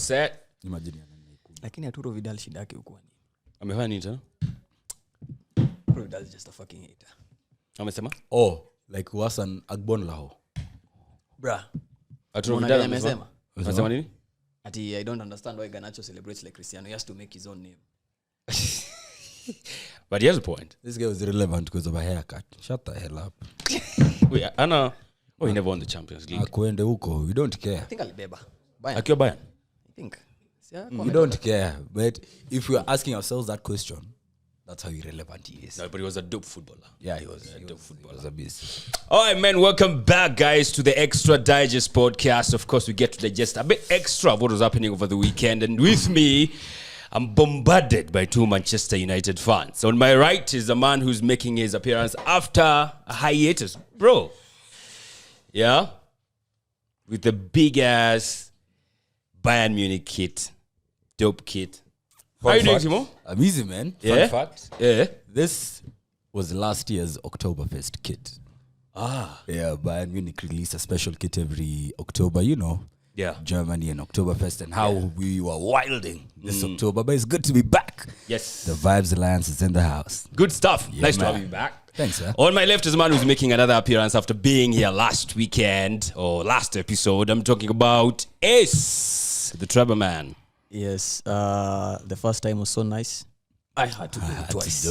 set. Imagine lakini Arturo Vidal shida yake huko ni amefanya nini tena? Arturo Vidal is just a fucking hater. Amesema like Hassan Agbonlao Bra Arturo Vidal amesema nini? ati I don't understand why Garnacho celebrates like Cristiano. He has to make his own name. But he has a point. This guy was irrelevant because of a haircut. Shut the hell up. Wait, Anna he never won the Champions League. Akwende huko, we don't care. I think alibeba Bayern. Akiwa Bayern. I think We don't care. But if we are asking ourselves that question, that's how irrelevant he is. No, but he was a dope footballer. Yeah, he was a dope footballer. He was a beast. All right, man, welcome back, guys, to the Extra Digest podcast. Of course, we get to digest a bit extra of what was happening over the weekend. And with me, I'm bombarded by two Manchester United fans. On my right is a man who's making his appearance after a hiatus. Bro. Yeah? With the big-ass Bayern Munich kit. Dope kit. How are you doing, Timo? I'm easy, man. Yeah? Fun fact. Yeah? This was last year's Oktoberfest kit. Yeah, Bayern Munich released a special kit every October, you know. Yeah. Germany and Oktoberfest and how we were wilding this October. But it's good to be back. Yes. The Vibes Alliance is in the house. Good stuff. Yeah, nice man. to have you back. Thanks, sir. On my left is a man who's making another appearance after being here last weekend or last episode. I'm talking about Ace, the Trevor man. Yes, the first time was so nice. I had to do it twice.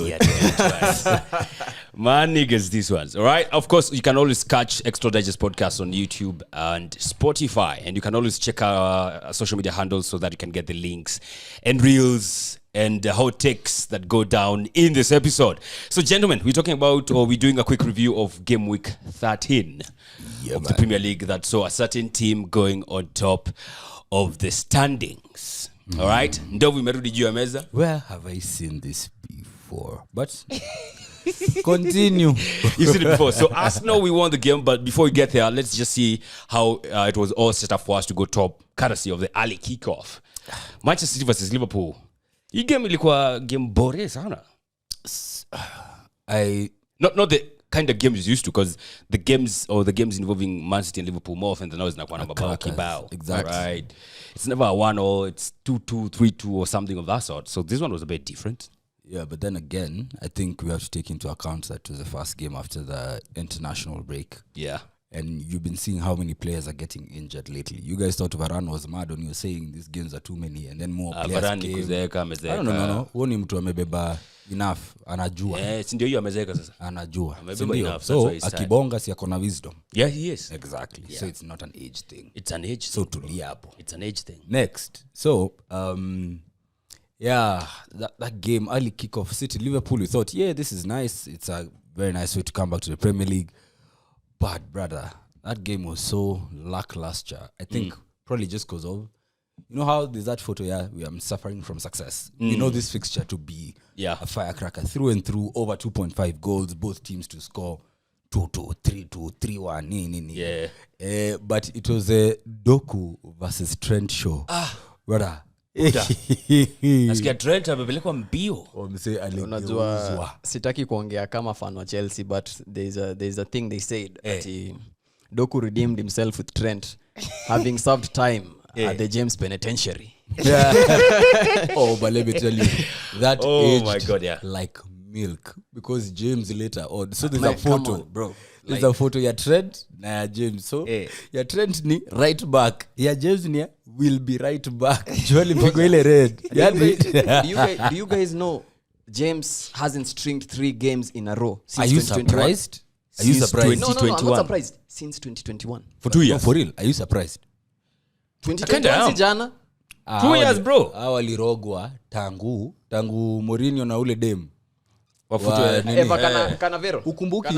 Man, niggas, these ones. All right. Of course, you can always catch Extra Digest podcast on YouTube and Spotify. And you can always check our social media handles so that you can get the links and reels and hot takes that go down in this episode. So, gentlemen, we're doing a quick review of game week 13 of the Premier League that saw a certain team going on top of the standings. All right. Ndovu imerudi juu ya meza. Where have I seen this before? But continue. You've seen it before. So Arsenal, we won the game, but before we get there, let's just see how it was all set up for us to go top, courtesy of the early kickoff. Manchester City versus Liverpool. Hii game ilikuwa game bore sana. Not the kind of games used to, because the games involving Man City and Liverpool more often than not is not one about kibao. Exactly. Right. It's never a 1-0, it's 2-2, 3-2 or something of that sort. So this one was a bit different. Yeah, but then again, I think we have to take into account that it was the first game after the international break. Yeah. And you've been seeing how many players are getting injured lately. You guys thought Varane was mad when you were saying these games are too many, and then more players came. No. Huoni mtu amebeba enough, anajua. Yeah, ndio hiyo amezeka sasa. Anajua. Enough, so akibonga si akona wisdom. Yeah, he is. Exactly. Yeah. So it's not an age thing. It's an age so thing. Tulia hapo. It's an age thing. Next. So, that game, early kickoff, City Liverpool, we thought, yeah, this is nice. It's a very nice way to come back to the Premier League. But brother, that game was so lackluster. I think probably just because of, you know how there's that photo, we are suffering from success. You know this fixture to be a firecracker through and through, over 2.5 goals, both teams to score 2-2, 3-2, 3-1. Yeah. But it was a Doku versus Trent show. Brother. Nasikia Trent amepelekwa mbio. Unajua sitaki kuongea kama fan wa Chelsea, but there's a thing they said that Doku redeemed himself with Trent having served time at the James Penitentiary. But let me tell you, that aged my God, like milk, because James later on. So there's a photo, on, bro. There's a photo ya Trent na ya James. So ya Trent ni right back, ya James ni will be right back. Joel pigo ile red. Do you guys know James hasn't stringed 3 games in a row since Are you 2021? surprised? Are you surprised? No, I'm not surprised. Since 2021. For 2 years. No, for real. Are you surprised? 2021 si jana. 2 years, bro. Walirogwa tangu Mourinho na ule dem. Canavero. Ukumbuki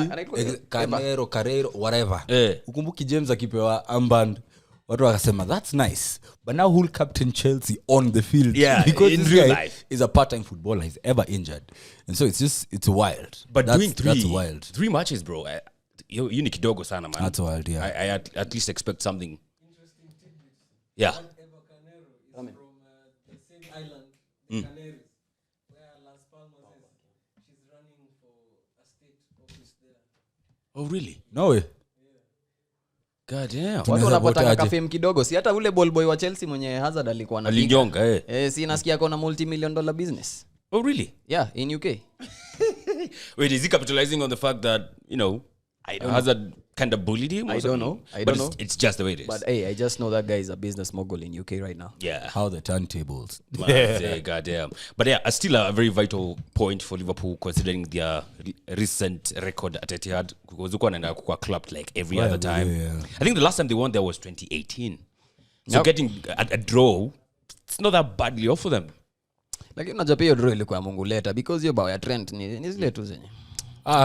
Carrero, whatever. Ukumbuki James akipewa armband. Watu wakasema that's nice, but now who'll captain Chelsea on the field? Because in this real guy life is a part-time footballer. He's ever injured, and so it's wild. But doing that's wild. 3 matches, bro. You ni kidogo sana, man. That's wild. Yeah. I at least expect something. Yeah. Eva Canero is from the same island, the Canaries, where Las Palmas is. She's running for a state office there. Oh, really? No way. God damn. watu Tunaweza wanapatanga votaje? kafem kidogo, si hata ule ball boy wa Chelsea mwenye Hazard alikuwa anapiga. Alinyonga, Si nasikia kona multi-million dollar business. Oh, really? Yeah, in UK. Wait, is he capitalizing on the fact that, Hazard kind of bullied him? Or I don't something? know. I But don't know. it's just the way it is. But hey, I just know that guy is a business mogul in UK right now. yeah. How the turntables. Goddamn. But yeah, still a very vital point for Liverpool considering their recent record at Etihad. Because they wanaenda kuwa clubbed like every other time. yeah. I think the last time they won there was 2018. So Yep. getting a draw, it's not that badly off for them. Lakini unajua pia hiyo draw ilikuwa Mungu leta because hiyo bao ya Trent ni zile tu zenye.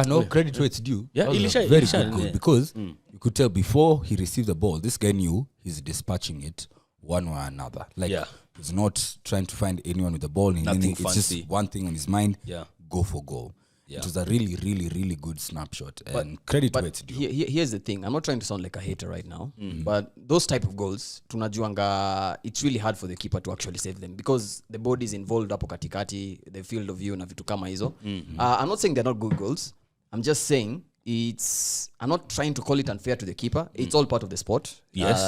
No, credit where it's due. Yeah, That was a Ilisha- very Ilisha, good goal yeah. because you could tell before he received the ball, this guy knew he's dispatching it one way or another. Like Yeah. he's not trying to find anyone with the ball. Nothing It's fancy. just one thing on his mind. Yeah. Go for goal. Yeah. It was a really, really, really good snapshot. And credit where it's But due. here's the thing. I'm not trying to sound like a hater right now, but those type of goals, tunajuanga, it's really hard for the keeper to actually save them because the body is involved hapo katikati, the field of view na vitu kama hizo. I'm not saying they're not good goals. I'm just saying I'm not trying to call it unfair to the keeper. It's all part of the sport. Yes.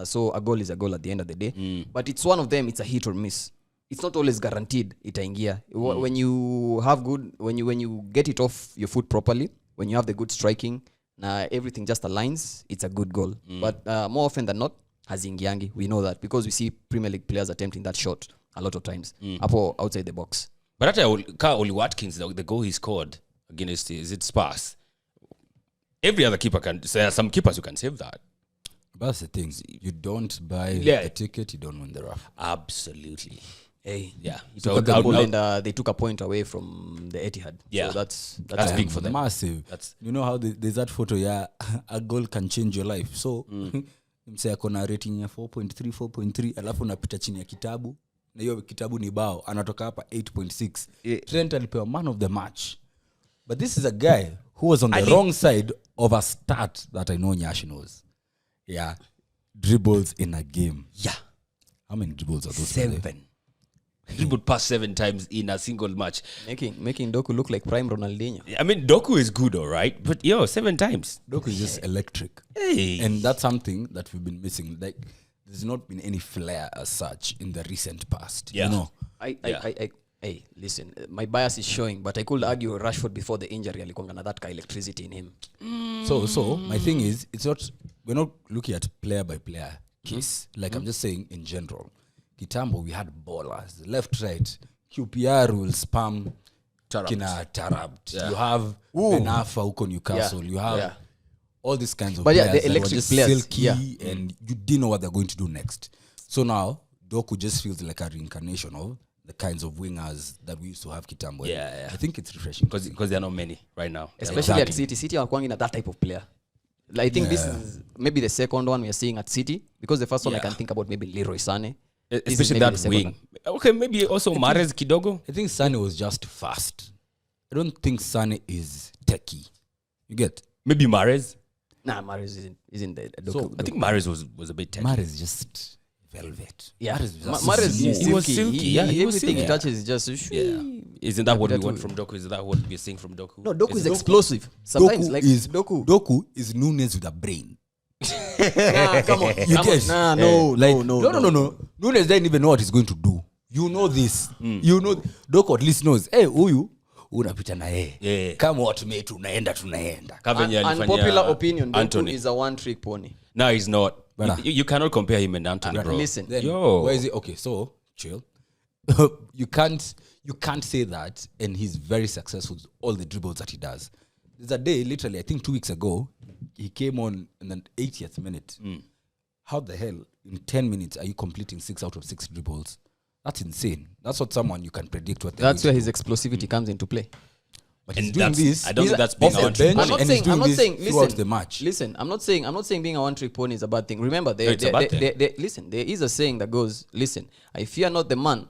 So a goal is a goal at the end of the day. But it's one of them. It's a hit or miss. It's not always guaranteed itaingia. When you have good, when you get it off your foot properly, when you have the good striking, everything just aligns, it's a good goal. But more often than not, hazingiangi. We know that because we see Premier League players attempting that shot a lot of times. Hapo outside the box. But after Oli Watkins, the goal he scored against, is it Spurs? Every other keeper can. There are some keepers who can save that. But that's the thing. You don't buy Yeah. the ticket, you don't win the rough. Absolutely. Hey, Yeah. he So took a I'll- goal I'll- and they took a point away from the Etihad. Yeah. So that's big for them. Massive. That's- You know how there's that photo, yeah, a goal can change your life. So mse ako na rating ya 4.3 alafu unapita chini ya kitabu na hiyo kitabu ni bao anatoka hapa 8.6. Trent alipewa man of the match. But this is a guy who was on the wrong side of a stat that I know Nyash knows. Yeah. Dribbles in a game. Yeah. How many dribbles are those? by the way? 7. He would pass 7 times in a single match. making Doku look like prime Ronaldinho. I mean, Doku is good, all right? But, 7 times. Doku is just electric. Hey. And that's something that we've been missing. Like, there's not been any flair as such in the recent past. Yeah. You know? Hey, listen, my bias is showing, but I could argue Rashford before the injury alikuwa na that kind of electricity in him. So my thing is, we're not looking at player by player case. Like I'm just saying in general. Kitambo, we had ballers, left, right. QPR will spam kina Tarabt. Yeah. You have Ben Arfa huko Newcastle. Yeah. You have Yeah. all these kinds of But yeah, players the that were electric just players, silky yeah. and you didn't know what they're going to do next. So now, Doku just feels like a reincarnation of the kinds of wingers that we used to have Kitambo. Yeah. I think it's refreshing. Because there are not many right now. Especially Exactly. at City. City are na that type of player. Like, I think this is maybe the second one we are seeing at City. Because the first one I Yeah. can think about maybe Leroy Sané. This is Especially maybe that the second wing. one. Okay, maybe also Mahrez Kidogo. I think Sane was just fast. I don't think Sane is techie. You get? Maybe Mahrez. Nah, Mahrez isn't the Doku. So, I think Mahrez was a bit technical. Mahrez just velvet. Yeah, Mahrez was just Mahrez smooth. is He was silky. silky, yeah, he was Everything he silky. touches is just Yeah. Isn't that what we That want way. from Doku? Is that what we're seeing from Doku? No, Doku is explosive. Sometimes Doku like is Doku. Doku is Nunes with a brain. Nah, come on. You Come get? on. Nah, no, Like, no. Nunes doesn't even know what he's going to do. You know this. You know Doku at least knows. Hey, huyu unapita na yeye. Yeah. Kama watu metu tunaenda. Unpopular opinion, Doku Anthony. is a one-trick pony. No, he's not. Brother. You cannot compare him and Anthony, bro. Listen, Then, Yo. where is it? Okay, so chill. you can't say that, and he's very successful with all the dribbles that he does. There's a day, literally, I think 2 weeks ago, he came on in the 80th minute. How the hell in 10 minutes are you completing 6 out of 6 dribbles? That's insane. That's not someone you can predict what. that's where his explosivity comes into play. But he's And doing that's- this. I don't he's think that's being off a the one-trick bench, pony. I'm not and saying. he's doing I'm not this saying. throughout Listen, the match. Listen. I'm not saying being a one-trick pony is a bad thing. Remember, it's a bad thing. listen. There is a saying that goes, "Listen, I fear not the man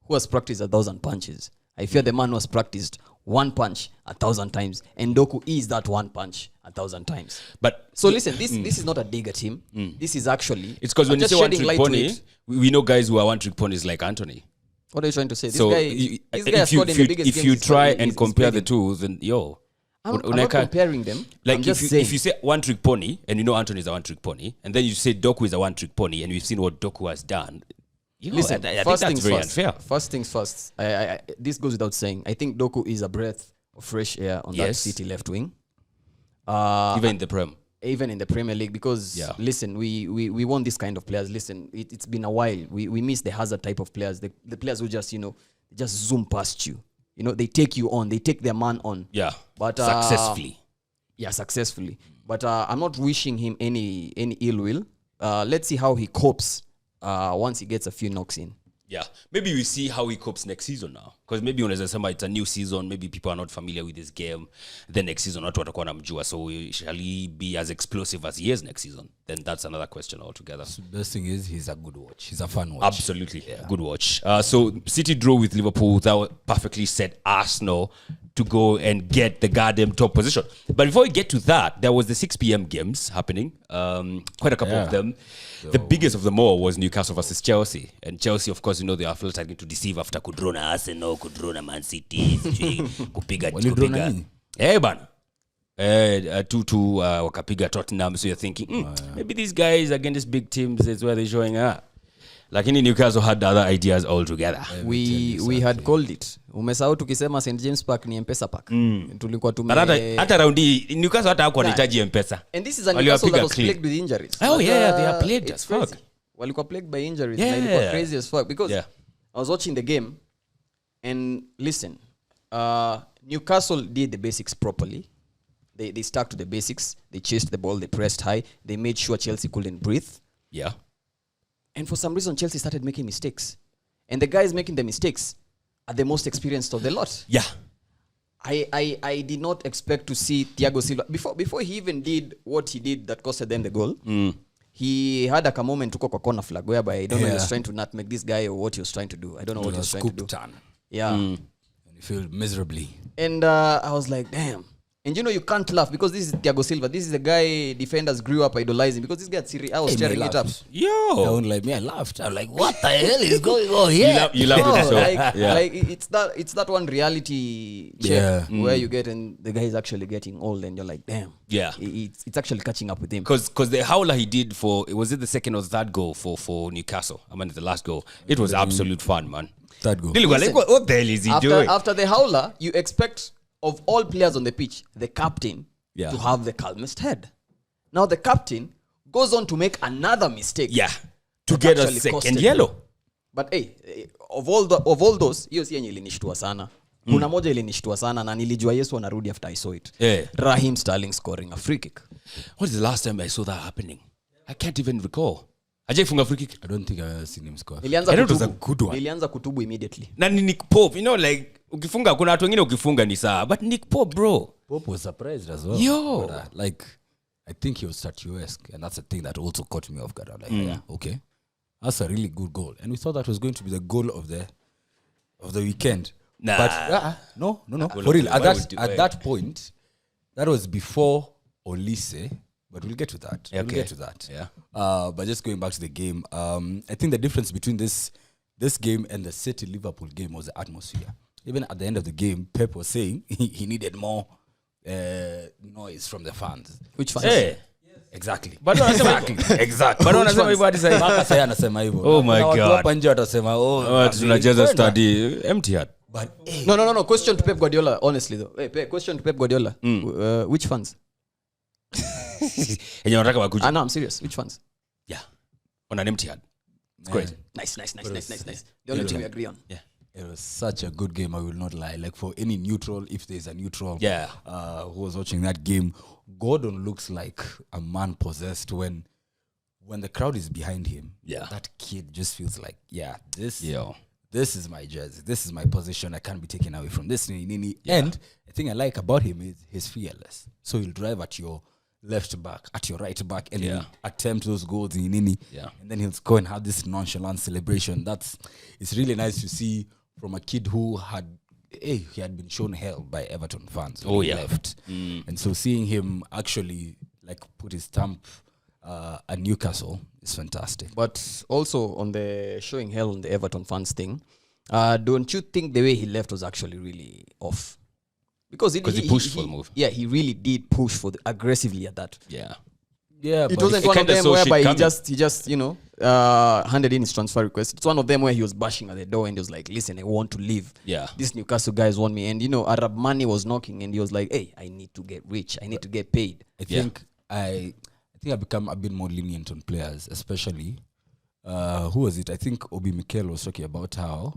who has practiced 1,000 punches. I fear the man who has practiced one punch 1,000 times." And Doku is that one punch 1,000 times. But So listen, this is not a dig at him. This is actually. it's because when I'm you just say one shedding trick light to pony, it. we know guys who are one trick ponies like Anthony. What are you trying to say? This So guy, you- this guy has scored in the biggest if games you he's try played. and He's compare the played in. two, then I'm not comparing them. Like I'm just saying. if you say one trick pony, and you know Anthony is a one trick pony, and then you say Doku is a one trick pony, and we've seen what Doku has done. Listen, I think that's very unfair. First things first. This goes without saying. I think Doku is a breath of fresh air on that City left wing. Even in the Prem. Even in the Premier League, because listen, we want this kind of players. Listen, it's been a while. We miss the Hazard type of players. The players who just just zoom past you. They take you on. They take their man on. Yeah, but successfully. Yeah, successfully. But I'm not wishing him any ill will. Let's see how he copes once he gets a few knocks in. Yeah, maybe we see how he copes next season now. Because maybe when it's a new season, maybe people are not familiar with this game. Then next season, not watakuwa namjua. So shall he be as explosive as he is next season? Then that's another question altogether. So the best thing is he's a good watch. He's a fun watch. Absolutely, good watch. So City drew with Liverpool. That perfectly set Arsenal to go and get the goddamn top position. But before we get to that, there was the 6 p.m. games happening. Quite a couple of them. The biggest of them all was Newcastle versus Chelsea. And Chelsea, of course, they are starting to deceive after kudrona Arsenal, kudrona Man City, kupiga. Bana. 2-2 wakapiga Tottenham. So you're thinking, maybe these guys against big teams is where they're showing up. Like in Newcastle had other ideas altogether. We had called it. Umesahau tukisema St James Park ni M-Pesa Park. Tulikuwa hata raundi Newcastle hata hakuwa anahitaji M-Pesa. And this is a Newcastle that was plagued with injuries. Oh yeah, they are plagued as fuck. Walikuwa plagued by injuries. Walikuwa crazy as fuck because I was watching the game and listen, Newcastle did the basics properly. They stuck to the basics. They chased the ball, they pressed high, they made sure Chelsea couldn't breathe. Yeah. And for some reason, Chelsea started making mistakes. And the guys making the mistakes are the most experienced of the lot. Yeah. I did not expect to see Thiago Silva. Before he even did what he did that costed them the goal, he had a moment to go corner flag whereby I don't know if he was trying to nutmeg this guy or what he was trying to do. I don't know what he was trying to do. Yeah. And you feel miserably. And I was like, damn. And you can't laugh because this is Thiago Silva. This is the guy defenders grew up idolizing because this guy I was tearing it up. Yo, I laughed. I'm like, what the hell is going on here? You laughed at like it's that one reality check where you get and the guy is actually getting old and you're like, damn. Yeah, it's actually catching up with him. Because the howler he did was it the second or third goal for Newcastle? I mean the last goal. It was absolute fun, man. Third goal. Listen, like, what the hell is he doing? After the howler, you expect of all players on the pitch, the captain to have the calmest head. Now the captain goes on to make another mistake. Yeah, to get a second yellow. But hey, of all those, hiyo si yenye ilinishtua sana. Kuna moja ilinishtua sana na nilijua Yesu anarudi after I saw it. Raheem Sterling scoring a free kick. What is the last time I saw that happening? I can't even recall. Ajefunga free kick. I don't think I've seen him score. Nilianza kutubu immediately. Na Nick Pope, like ukifunga kuna watu wengine ukifunga ni sawa, but Nick Pope, bro. Pope was surprised as well. Yo, but, I think he was statuesque, and that's the thing that also caught me off guard. I'm like, yeah, okay, that's a really good goal, and we thought that was going to be the goal of the weekend. Nah, but no. For real, at that point, that was before Olise. But we'll get to that. Okay. We'll get to that. Yeah. But just going back to the game, I think the difference between this game and the City Liverpool game was the atmosphere. Even at the end of the game, Pep was saying he needed more noise from the fans. Which fans? Hey. Yes. Exactly. But exactly. But anasema hivyo. Oh my God. Hapa nje watasema tunacheza study empty head. But no. Question to Pep Guardiola, honestly though. Hey, question to Pep Guardiola. Which fans? No, I'm serious. Which fans? Yeah. On an empty head. It's great. Nice. The only thing we agree on. Yeah. It was such a good game, I will not lie. Like for any neutral, if there's a neutral who was watching that game, Gordon looks like a man possessed when the crowd is behind him. Yeah. That kid just feels like, this is my jersey. This is my position. I can't be taken away from this. And the thing I like about him is he's fearless. So he'll drive at your left back, at your right back, and he'll attempt those goals in and then he'll go and have this nonchalant celebration. It's really nice to see from a kid who he had been shown hell by Everton fans when he left. And so seeing him actually put his stamp at Newcastle is fantastic. But also on the showing hell on the Everton fans thing, don't you think the way he left was actually really off? because he pushed for the move. Yeah, he really did push for aggressively at that. Yeah. Yeah, It but wasn't he one of kinda them saw shit whereby he coming. just handed in his transfer request. It's one of them where he was bashing at the door and he was like, listen, I want to leave. Yeah. These Newcastle guys want me. And Arab Money was knocking and he was like, hey, I need to get rich. I need to get paid. I think I become a bit more lenient on players, especially who was it? I think Obi Mikel was talking about how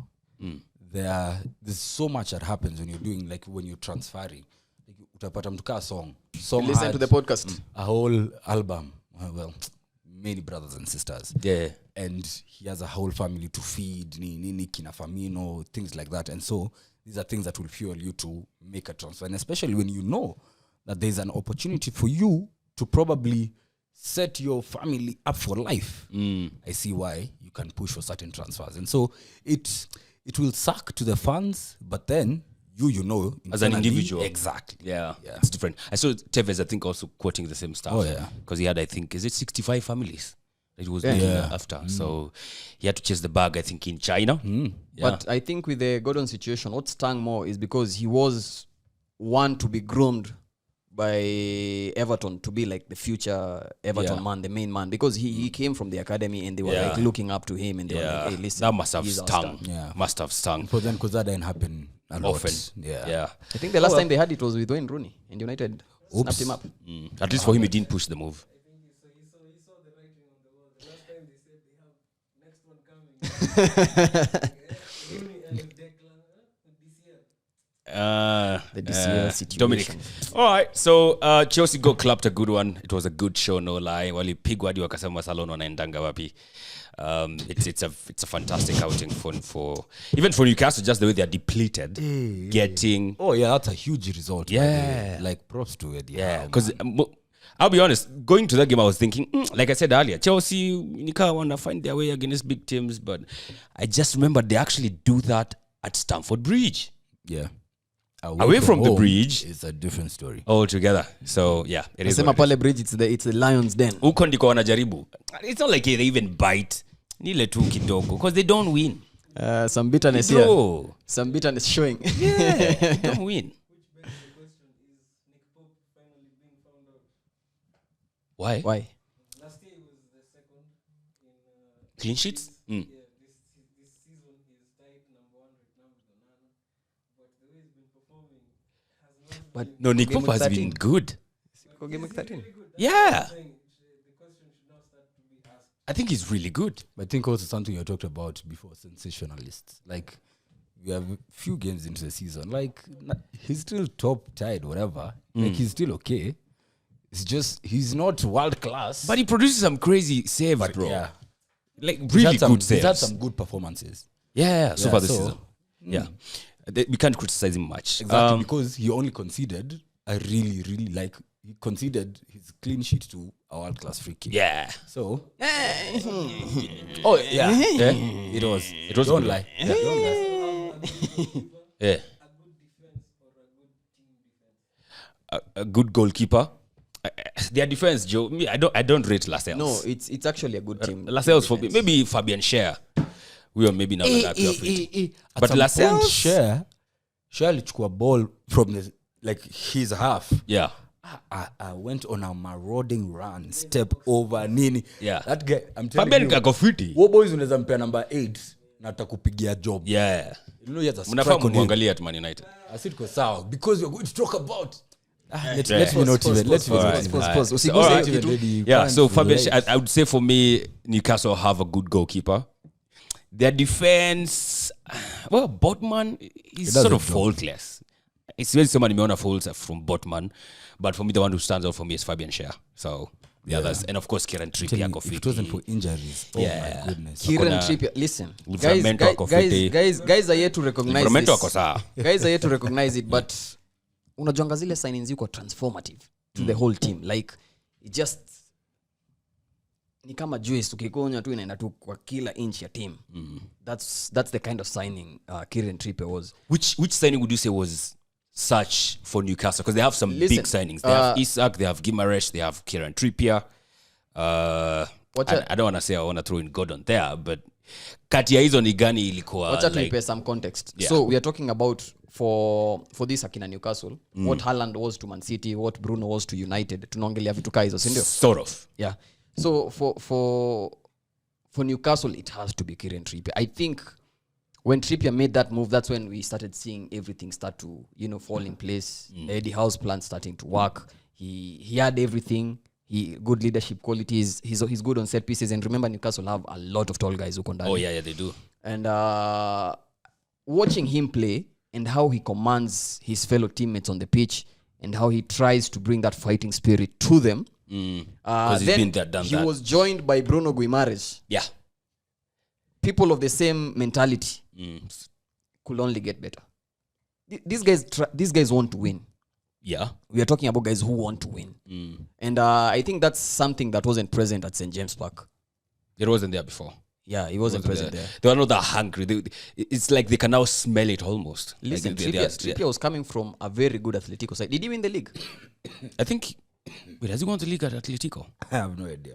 there's so much that happens when you're doing, like when you're transferring. Like, utapata mtu kaa song Listen to the podcast. a whole album. Well, many brothers and sisters. Yeah. And he has a whole family to feed, nini kina famino, things like that. And so these are things that will fuel you to make a transfer. And especially when you know that there's an opportunity for you to probably set your family up for life. I see why you can push for certain transfers. And so it will suck to the fans, but then you know as an individual. Exactly. Yeah. It's different. I saw Tevez, I think, also quoting the same stuff. Oh, yeah. Because he had, I think, is it 65 families that he was looking after? So he had to chase the bag, I think, in China. Yeah. But I think with the Gordon situation, what stung more is because he was one to be groomed by Everton to be like the future Everton man, the main man, because he came from the academy and they were like looking up to him and they were like, hey, listen, that must have he's our stung. star. Yeah. Must have stung. For them, because that didn't happen a lot. Often. Yeah. I think the last time they had it was with Wayne Rooney and United snapped him up. At least for him, he didn't push the move. He saw the writing on the wall. The last time they said they have next one coming. Rooney and Declan this year. The DCL situation. Dominic. All right, so Chelsea go clapped a good one. It was a good show, no lie. Walipigwa hadi wakasema Salon wanaendanga wapi. It's a fantastic outing for even for Newcastle, just the way they're depleted, getting. Oh yeah, that's a huge result. Yeah. Like props to it. Yeah, because I'll be honest, going to that game, I was thinking, like I said earlier, Chelsea, Nika want to find their way against big teams, but I just remember they actually do that at Stamford Bridge. Yeah. Away from the home bridge, is a different story. altogether. So yeah, it is. Sema pale bridge, it's the Lions Den. Huko ndiko wanajaribu. It's not like they even bite. Nile tu kidogo, because they don't win. Some bitterness here. Bro. Some bitterness showing. Yeah, they don't win. Why? Why? Last year he was the second in Clean sheets? this season he's tied number 1 right now with Garnacho. But the way he's been performing has not But No, Nick Game Pope week has 13. been good. Go game week 13. Yeah, saying the question should now start to be asked. I think he's really good. But I think also something you talked about before, sensationalists. Like, we have a few games into the season. Like, he's still top tied, whatever. Like, he's still okay. It's just, he's not world class. But he produces some crazy saves, bro. yeah. Like He's really had some, good he's saves. had some good performances. Yeah, so Yeah, far this so- season. Yeah. We can't criticize him much. Exactly, because he only conceded he conceded his clean sheet to a world class free kick. Yeah. So, oh yeah, Yeah. it was. It was Don't good. lie. Yeah, don't lie. Yeah. A good goalkeeper. Their defense, Joe. Me, I don't rate Lascelles. No, it's actually a good team. Lascelles for me. Maybe Fabian Scher. We are maybe not that At But some Lascelles- point, Share alichukua ball from his half. Yeah. I went on a marauding run, step over nini. Yeah. That guy, I'm telling Fabian you, kako fiti. wo boys unaweza mpea number 8 na atakupigia job. Yeah. You know, he has a Mnafaa strike on him. kumwangalia at Man United. I said ko sawa because we're going to talk about. Let Yeah. me not even. Let me All not right. even. All right. Usiguze All right. kitu. Yeah, so Fabian, I would say for me, Newcastle have a good goalkeeper. Their defense, well, Botman is does sort a of job. faultless. It's really someone imeona faults from Botman, but for me, the one who stands out for me is Fabian Scher. So the others, and of course, Kieran Trippier. If it wasn't for injuries, oh Yeah. my goodness. Kieran Hakuna- Trippier, listen. Livramento ako fiti. Guys are here to recognize Livramento this. ako sawa. Guys are here to recognize it, but unajuanga zile signings ziko transformative to the whole team. Like, it just ni kama juice ukikonya tu inaenda tu kwa kila inch ya team. That's the kind of signing Kieran Trippier was. Which signing would you say was such for Newcastle? Because they have some Listen, big signings. They have Isak, they have Gimaresh, they have Kieran Trippier. I don't want to say I want to throw in Gordon there, but kati ya hizo ni gani ilikuwa Wacha tuipe some context. Yeah. So we are talking about for this akina Newcastle, what Haaland was to Man City, what Bruno was to United. Tunaongelea vitu kaa hizo, si ndio? sort of. Yeah. So for Newcastle, it has to be Kieran Trippier. I think when Trippier made that move, that's when we started seeing everything start to, fall in place. Eddie Howe's plan starting to work. He had everything. He good leadership qualities. He's good on set pieces. And remember, Newcastle have a lot of tall guys who can. Oh yeah, they do. And watching him play and how he commands his fellow teammates on the pitch and how he tries to bring that fighting spirit to them. Because he's been there, done he that. was joined by Bruno Guimaraes. Yeah. People of the same mentality could only get better. These guys want to win. Yeah. We are talking about guys who want to win. And I think that's something that wasn't present at St. James Park. It wasn't there before. Yeah, it wasn't present there. They were not that hungry. It's like they can now smell it almost. Listen, like Trippier was coming from a very good Atletico side. Did he win the league? I think... Wait, has he won the league at Atletico? I have no idea.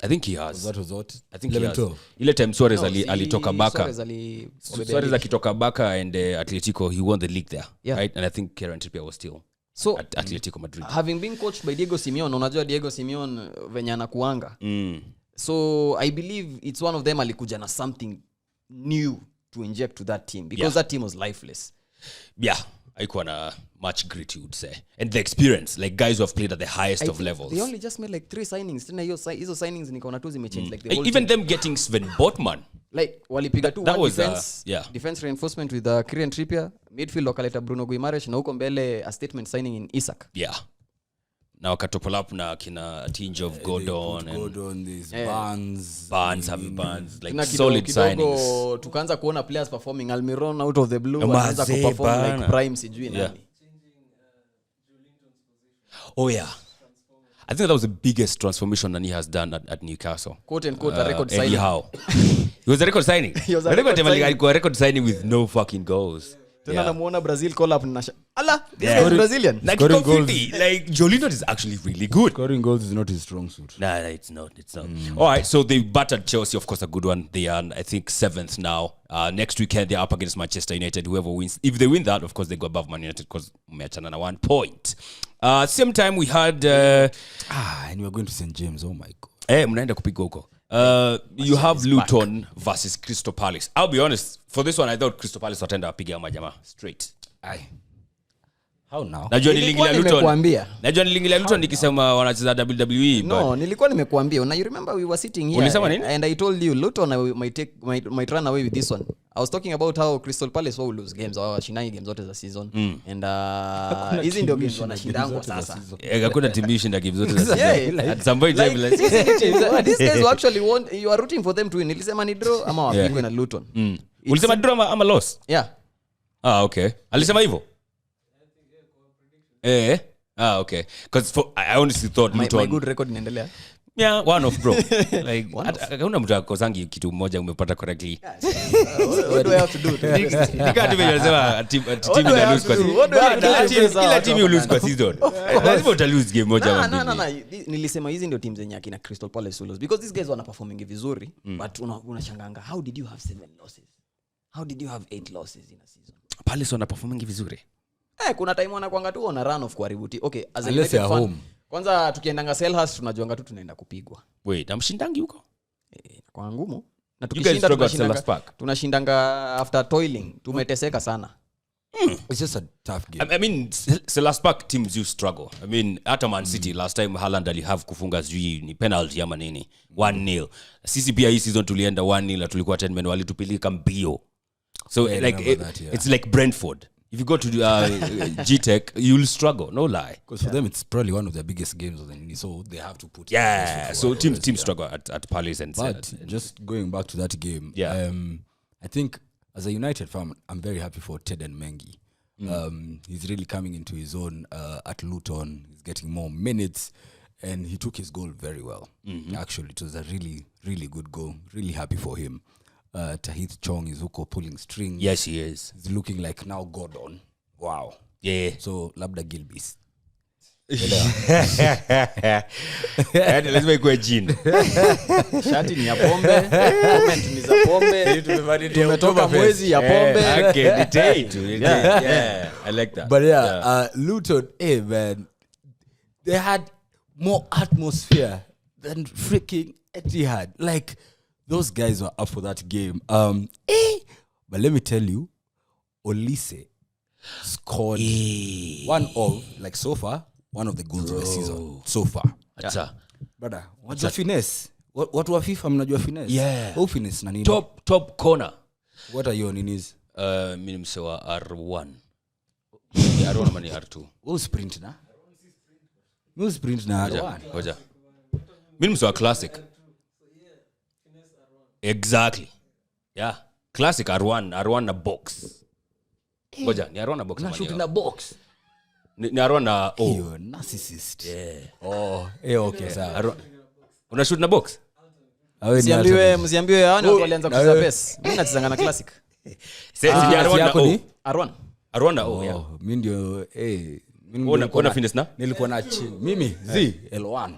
I think he has. That was what? I think he has. 11-12. Ile time Suarez alitoka Barca. Suarez akitoka Barca and Atletico, he won the league there. Yeah. Right? And I think Kieran Trippier was still at Atletico Madrid. Having been coached by Diego Simeone, unajua Diego Simeone venye anakuanga. So I believe it's one of them alikuja na something new to inject to that team because that team was lifeless. Yeah. Haikuwa na much grit, you would say. And the experience, like guys who have played at the highest of levels. They only just made like 3 signings. Tena hizo signings nikaona tu zimechange like the whole even team. them getting Sven Botman. Like walipiga tu That one was, defense, yeah. defense reinforcement with Kieran Trippier, midfield wakaleta Bruno Guimaraes na huko mbele a statement signing in Isak. Yeah. Now wakatopol up na kina tinge of Gordon and Gordon, these Barnes having Barnes, like Tuna solid kidogo, signings. tukaanza kuona players performing. Almiron out of the blue Mazee anaanza kuperform bana. like prime sijui nani. Oh yeah. I think that was the biggest transformation Nani has done at Newcastle. Quote unquote a record Eddie signing. Howe. He was a record signing. He was a record signing. Alikuwa record signing with no fucking goals. Tena namuona Brazil call up na ala, this guy is Brazilian. Like Scoring goals. Like Jolinton is actually really good. Scoring goals is not his strong suit. Nah, it's not. All right, so they battered Chelsea, of course, a good one. They are, I think, 7th now. Next weekend, they're up against Manchester United. Whoever wins, if they win that, of course, they go above Man United because umeachana na 1 point. Same time, we had... and we're going to St. James. Oh my God. mnaenda kupiga huko. You have Luton versus Crystal Palace. I'll be honest, for this one, I thought Crystal Palace wataenda wapiga ama jamaa straight. Aye. How now? Najua Nilikuwa nilingilia nimekuambia. Luton. Najua nilingilia Luton nikisema wanacheza WWE. No, nilikuwa nimekuambia. Now you remember we were sitting here Ulisema nini? and I told you Luton might run away with this one. I was talking about how Crystal Palace will lose games or shinai games zote za season. And hizi ndio games wanashindangwa sasa. Hakuna timu ishinda games zote za Yeah, season. At some point, like, these guys who actually want, you are rooting for them to win. Nilisema ni draw ama wapigwe na Luton. ulisema draw ama loss? Yeah. Okay. Alisema hivyo? Okay. Because I honestly thought Luton... My good record inaendelea. Yeah, one of bro. Like, hakuna mtu akosangi kitu moja umepata correctly. What do I have to do? Nika tu nimesema team ina lose kwa season. Kila team you lose kwa season. Lazima uta lose game moja ama mbili. Nilisema hizi ndio teams zenye akina Crystal Palace lose because these guys wana performing vizuri but unashanganga how did you have 7 losses? How did you have 8 losses in a season? Palace wana performing vizuri. Kuna time wanakuanga tu on a run of kuhaributi. Okay, as a Unless United fan, home. kwanza tukiendanga Selhurst tunajuanga tu tunaenda kupigwa. Wait, amshindangi huko? Kwa ngumu. Na You guys struggle at Selhurst Park. tunashindanga after toiling. Tumeteseka sana. It's just a tough game. I mean, Selhurst Park teams you struggle. I mean, hata Man City last time Haaland alihave kufunga sijui ni penalty ama nini 1-0. Sisi pia hii season tulienda 1-0 na tulikuwa 10 men walitupilika mbio. So it's like Brentford. If you go to GTech, you'll struggle, no lie. Because for them, it's probably one of their biggest games of the year, so they have to put... Yeah, so teams struggle at Palace and... But just going back to that game, I think as a United fan, I'm very happy for Ted and Mengi. He's really coming into his own at Luton. He's getting more minutes, and he took his goal very well. Actually, it was a really, really good goal. Really happy for him. Tahith Chong is huko pulling strings. Yes, he is. He's looking like now Gordon. Wow. Yeah. So, labda Gilbis. Yaani lazima ikuwe jina. Shati ni ya pombe, comment ni za pombe. Tumetoka mwezi ya pombe. Okay, yeah, I like that. But Luton, hey man, they had more atmosphere than freaking Etihad. Like, those guys were up for that game. But let me tell you, Olise scored so far, one of the goals of the season. So far. Brother, what's the finesse? What wa FIFA mnajua finesse? Yeah. Who finesse na nini? Top corner. What are you on in his? Mimi msewa R1. R1 mani R2. Who sprint na? Who sprint na R1? Ngoja. Mimi msewa classic. Exactly. Yeah. Classic R1 na box. Ngoja, ni R1 na box. Na shoot in the box. Ni R1 na You're narcissist. Yeah. Okay, sawa. Una shoot na box? Msiambiwe hao walianza kucheza pesa. Mimi nachezanga na classic. Sasa R1 na O. R1 na O, yeah. Mimi ndio Una fitness na? Nilikuwa na mimi L1.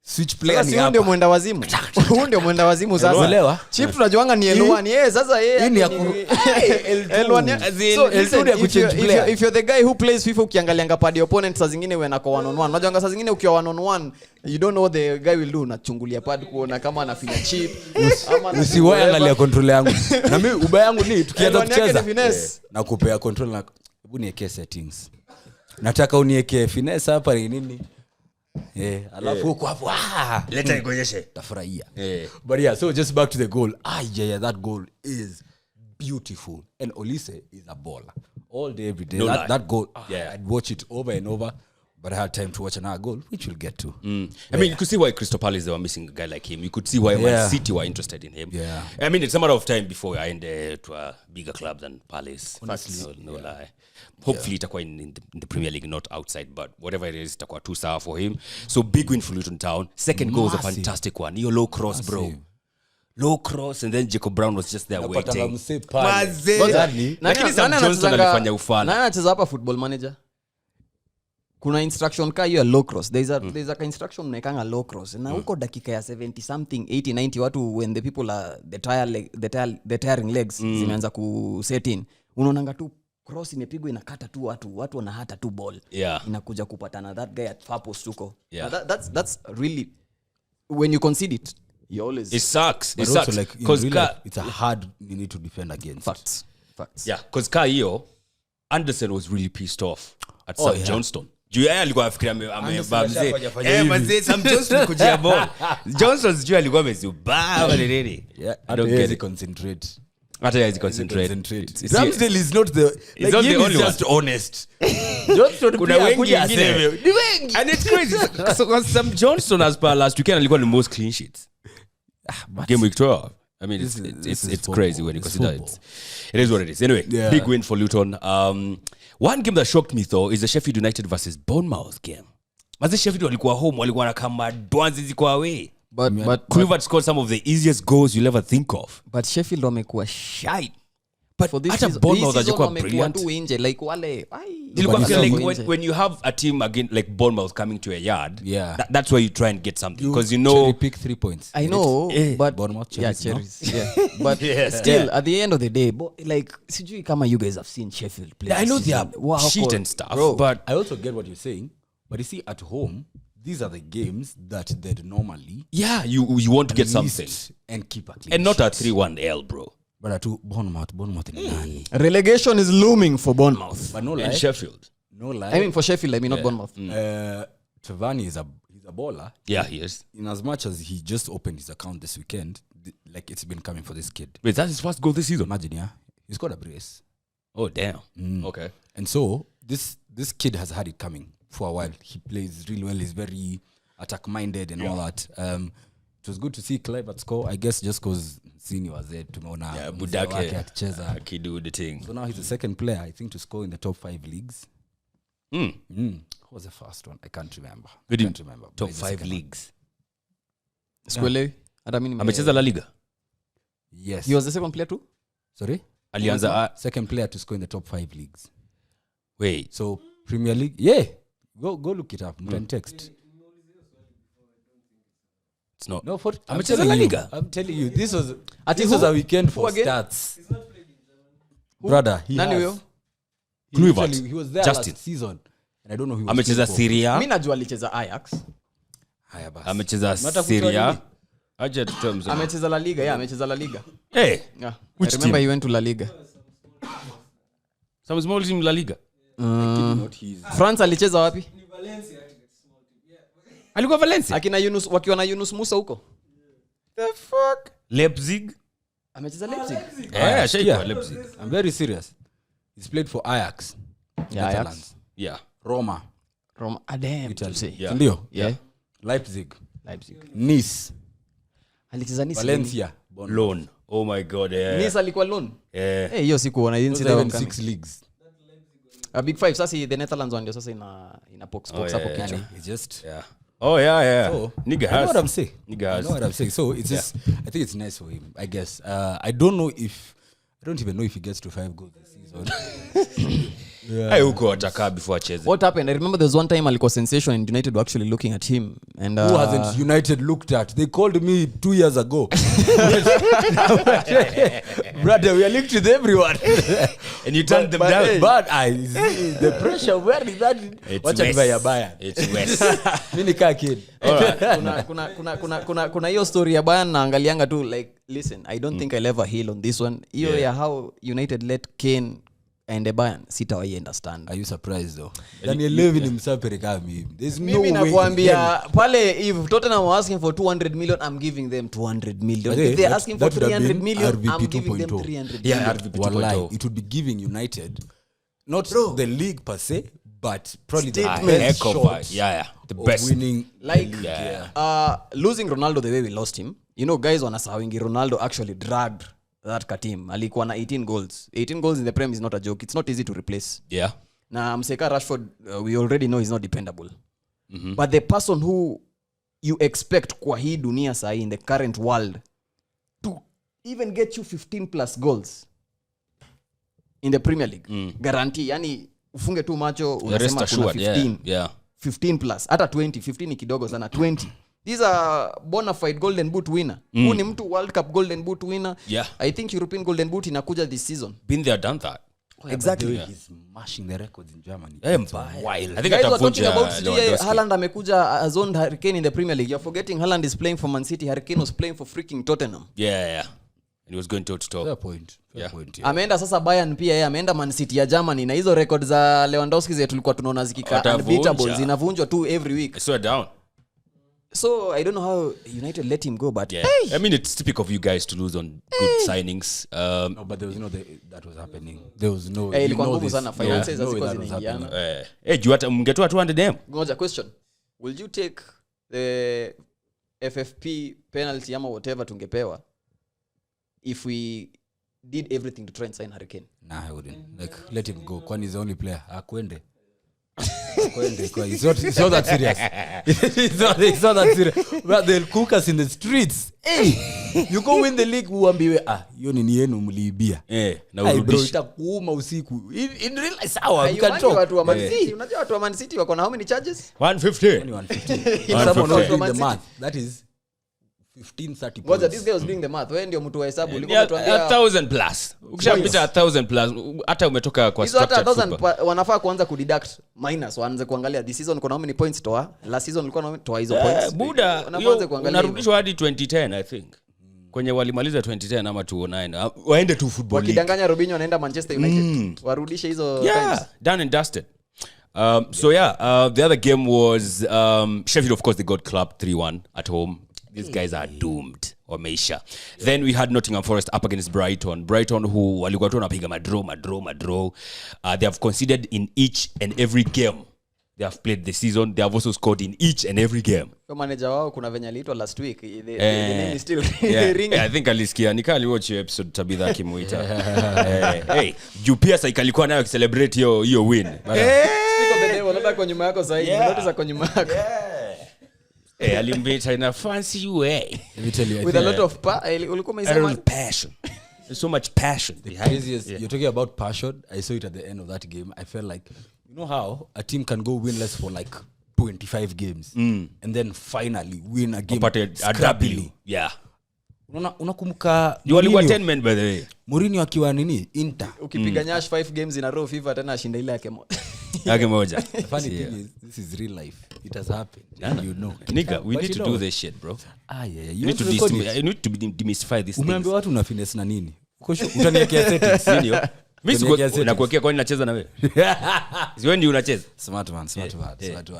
Switch player ni hapa. hapa. Ndio mwenda wazimu. Huyu ndio mwenda wazimu sasa. Unaelewa? Chip tunajuanga ni L1. Sasa Hii ni ya L1. If you're the guy who plays FIFA ukiangalianga pad opponent saa zingine wewe nako 1-on-1. Unajuanga saa zingine ukiwa 1-on-1 you don't know what the guy will do. Unachungulia pad kuona kama anafinya chip ama usiwahi angalia control yangu. Na mimi ubaya yangu ni tukianza kucheza na kupea control na hebu niweke settings. Nataka uniweke finesse hapa ni nini? Alafu uko hapo leta nikuonyeshe tafurahia. But yeah, so just back to the goal. That goal is beautiful, and Olise is a baller all day every day. That goal, I'd watch it over and over, but I had time to watch another goal, which we'll get to. I mean, you could see why Crystal Palace they were missing a guy like him. You could see why Man City were interested in him. I mean, it's a matter of time before I end to a bigger club than Palace. Honestly, no lie. Hopefully itakuwa in the Premier League, not outside, but whatever it is, itakuwa too sour for him. So big win for Luton Town. Second goal was a fantastic one. Your low cross, bro. Low cross, and then Jacob Brown was just there waiting. Lakini Sam Johnson alifanya ufala. Nani anacheza hapa Football Manager? Kuna instruction ka hiyo low cross. There's a instruction unaekanga low cross. Na huko dakika ya 70 something 80 90 watu when the people are the tiring legs zimeanza ku set in. Unaonanga tu cross imepigwa inakata tu watu wanahata tu ball. Inakuja kupatana that guy at far post huko. That's really when you concede it you always it sucks. It sucks like because it's a hard you need to defend against. Facts. Yeah, because Kaio Anderson was really pissed off at Sam Johnston. Juu alikuwa afikiria amebamze Sam Johnston kujia ball. Johnston sijui alikuwa amezubaa nini. I don't get it. Concentrate. Hata yeye concentrate. Ramsdale is not the like not the only just honest. Johnston kuna wengi and it's crazy. So Sam Johnston as per last weekend alikuwa the most clean sheets. Game week 12. I mean, it's crazy when you consider it. It is what it is. Anyway, big win for Luton. One game that shocked me though is the Sheffield United versus Bournemouth game. Maze Sheffield walikuwa home, walikuwa na kama dwanzi ziko away. But Kluivert scored some of the easiest goals you'll ever think of. But Sheffield wamekuwa shy. But for this Bournemouth hajakuwa brilliant. Like wale. When you have a team again like Bournemouth coming to a yard, that's where you try and get something because you know pick 3 points. I know, but Bournemouth cherries. But still at the end of the day, like sijui kama you guys have seen Sheffield play. I know they are shit and stuff, bro, but I also get what you're saying. But you see, at home, these are the games that they'd normally you want to get something and keep a clean and not a 3-1 L, bro. But at Bournemouth in nani. Relegation is looming for Bournemouth. But no lie. And Sheffield. No lie. I mean for Sheffield, I mean not Bournemouth. Tavani he's a baller. Yeah, he is. In as much as he just opened his account this weekend, like it's been coming for this kid. Wait, that's his first goal this season? Imagine, he's got a brace. Oh, damn. Okay. And so this kid has had it coming for a while. He plays really well. He's very attack-minded and all that. It was good to see Kluivert score, I guess, just because Sini was there. Tumeona Budake akidu the thing. So now he's the second player, I think, to score in the top 5 leagues. Who was the first one? I can't remember. Top 5 leagues. Squele? Amecheza La Liga? Yes. He was the second player too? Sorry? Alianza second player to score in the top 5 leagues. Wait. So Premier League? Yeah. Go look it up. Mtan text. It's not. No, for I'm Amecheza telling La you. Liga. I'm telling you. This was Who? a weekend for Who again? stats. Brother, he Nani has. huyo? He Kluivert. literally- he was there Justin. last season. And I don't know who he was Amecheza playing for. Syria. mi najua alicheza Ajax, Haya basi. Amecheza Unataka Syria. kutoa Aje tutoe mzee. amecheza La Liga. Yeah, amecheza La Liga. Eh. Yeah. Which I remember team? he went to La Liga. Some small team La Liga. Not his. France alicheza wapi? Alikuwa Valencia. Akina Yunus wakiwa na Yunus Musa huko. The fuck? Leipzig. Amecheza Leipzig. Shaikwa Leipzig. I'm very serious. He's played for Ajax. Yeah, Ajax. Netherlands. Yeah. Roma. From Adem. Italy. Yeah. Ndio? Yeah. Leipzig. Leipzig. Nice. Alicheza Nice. Valencia. Loan. Oh my god. Yeah. Nice alikuwa loan. Yeah. Eh, hiyo siku I didn't see Those that are one even coming. 6 leagues. A big five sasa the Netherlands one ndio sasa ina box hapo yeah, kichwa. It's just Yeah. Oh yeah. So, Nigga I know has. what I'm saying. Nigga I has. know what I'm saying. So it's just, I think it's nice for him, I guess. I don't even know if he gets to 5 goals this season. Hey, huko atakaa before acheze. What happened? I remember there was one time alikuwa sensation and United were actually looking at him and Who hasn't United looked at? They called me 2 years ago. Brother, we are linked with everyone. And you turned them down. But the pressure, where is that? It's Wacha West. nivae ya Bayern. It's West. Mimi kaa kid. kuna hiyo story ya Bayern naangalianga tu like listen I don't think I'll ever heal on this one hiyo ya how United let Kane and the Bayern sitawahi understand. Are you surprised though? Daniel Levy ni msapere kama mimi. There's no Mimi way. nakwambia pale if Tottenham were asking for 200 million I'm giving them 200 million. Hey, If they're that- asking for that would have 300 been million RVP I'm giving them 2.0. 300 Yeah, million. RVP Wallahi, 2.0. it would be giving United not the league per se, but probably the Statement. best Heck of a- shot yeah. The of best. winning Like the league. losing Ronaldo the way we lost him, you know guys wanasahawingi Ronaldo actually dragged that team. Alikuwa na 18 goals. 18 goals in the Prem is not a joke. It's not easy to replace. Yeah. Na mseka Rashford we already know he's not dependable. But the person who you expect kwa hii dunia sahi in the current world to even get you 15 plus goals in the Premier League guarantee, yani ufunge tu macho Rest unasema kuna assured. 15 Yeah. 15 plus hata 20 15 ni kidogo sana 20. These are bona fide golden boot winner. Huu ni mtu World Cup golden boot winner. Yeah. I think European golden boot inakuja this season. Been there, done that. Exactly. He's smashing the records in Germany. Wild. I think Guys were talking atavunja about sijui Lewandowski. Haaland amekuja as owned Hurricane in the Premier League. You're forgetting Haaland is playing for Man City. Hurricane was playing for freaking Tottenham. Yeah. And he was going toe to toe. Fair point. Fair Yeah. point. Yeah. Ameenda sasa Bayern pia yeye ameenda Man City ya Germany na hizo record za Lewandowski zetu tulikuwa tunaona zikika Watavunja. unbeatable zinavunjwa tu every week. I swear down. So I don't know how United let him go but Yeah. I mean, it's typical of you guys to lose on good signings. No, but there was no that was happening. There was no. ilikuwa you know ngumu this. sana There was finances no way hazikuwa that was zinaingiana. happening. juu hata mngetoa 200 Ngoja question. Will you take the FFP penalty ama whatever tungepewa if we did everything to try and sign Hurricane? Nah, I wouldn't. Like, let him go. Kwani is the only player. Akwende. It's not that serious. It's not that serious. But they'll cook us in the streets. Hey, you go win the league, uambiwe hiyo ni yenu mliibia. na Hey, bro, urudishi. itakuuma usiku. In real life, sawa, we can Haiwangi talk. watu wa Man City. Unajua watu wa Man City wako na how many charges? 150. 150. Someone was doing the math. That is 15, 30 Ngoja, points. this guy was doing the math. Wewe ndio mtu wa hesabu. Ulikuwa Yeah, unatuambia 1,000 plus. Ukishapita 1,000 plus, hata umetoka kwa hizo hata structured 1000 football. wanafaa kuanza kudeduct minus waanze kuangalia this season kuna how many points toa, last season ulikuwa na toa hizo points. Buda, Wanafaa kuanze kuangalia. unarudishwa hadi 2010 I think. Kwenye walimaliza 2010 ama 2009. Waende tu football league. Wakidanganya Robinho anaenda Manchester United. Warudishe hizo Yeah, times. done and dusted. The other game was Sheffield. Of course, they got clubbed 3-1 at home. These guys are doomed. Wameisha. Then we had Nottingham Forest up against Brighton. Brighton who walikuwa tu wanapiga madraw. They have conceded in each and every game they have played this season. They have also scored in each and every game. Kwa manager wao kuna venye aliitwa last week. The name is still ringing. I think alisikia nika aliwatch hiyo episode Tabitha akimuita. Hey, juu pia sasa ikalikuwa nayo celebrate hiyo win. Speak of the devil, labda kwa nyuma yako sasa hivi. Notice kwa nyuma yako. Alimbita in a fancy way. Let me tell you, I With think- a lot of ulikuwa umesema Passion. There's so much passion behind it. Craziest, you're talking about passion. I saw it at the end of that game. I felt like You know how a team can go winless for like 25 games and then finally win a game scrappily. Yeah. Unakumbuka You only got 10 men by the way. Mourinho akiwa nini Inter. Ukipiga Nyash 5 games in a row FIFA tena ashinda ile yake moja. Yake moja. The funny thing is this is real life. It has happened. You know. Nigga, we But need you to know. do this shit, bro. Yeah. You need to demystify this thing. Umeambia watu una finesse na nini? Utaniwekea settings. Ndio. Mimi nakuwekea kwa nini nacheza na wewe? Sio ndio unacheza? Smart man.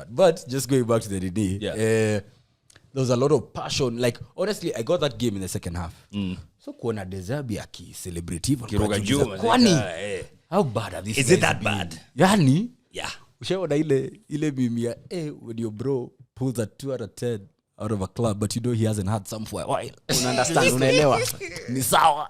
But just going back to the DD, there was a lot of passion. Like honestly, I got that game in the second half. So kuona Deserbi aki-celebrate Kiroga juu. Kwani? How bad are these? Is it that bad? Yani? Yeah. Ushaona ile mimi ya when your bro pulls a 2 out of 10 out of a club, but you know he hasn't had some for a while. Understand, unaelewa. Ni sawa.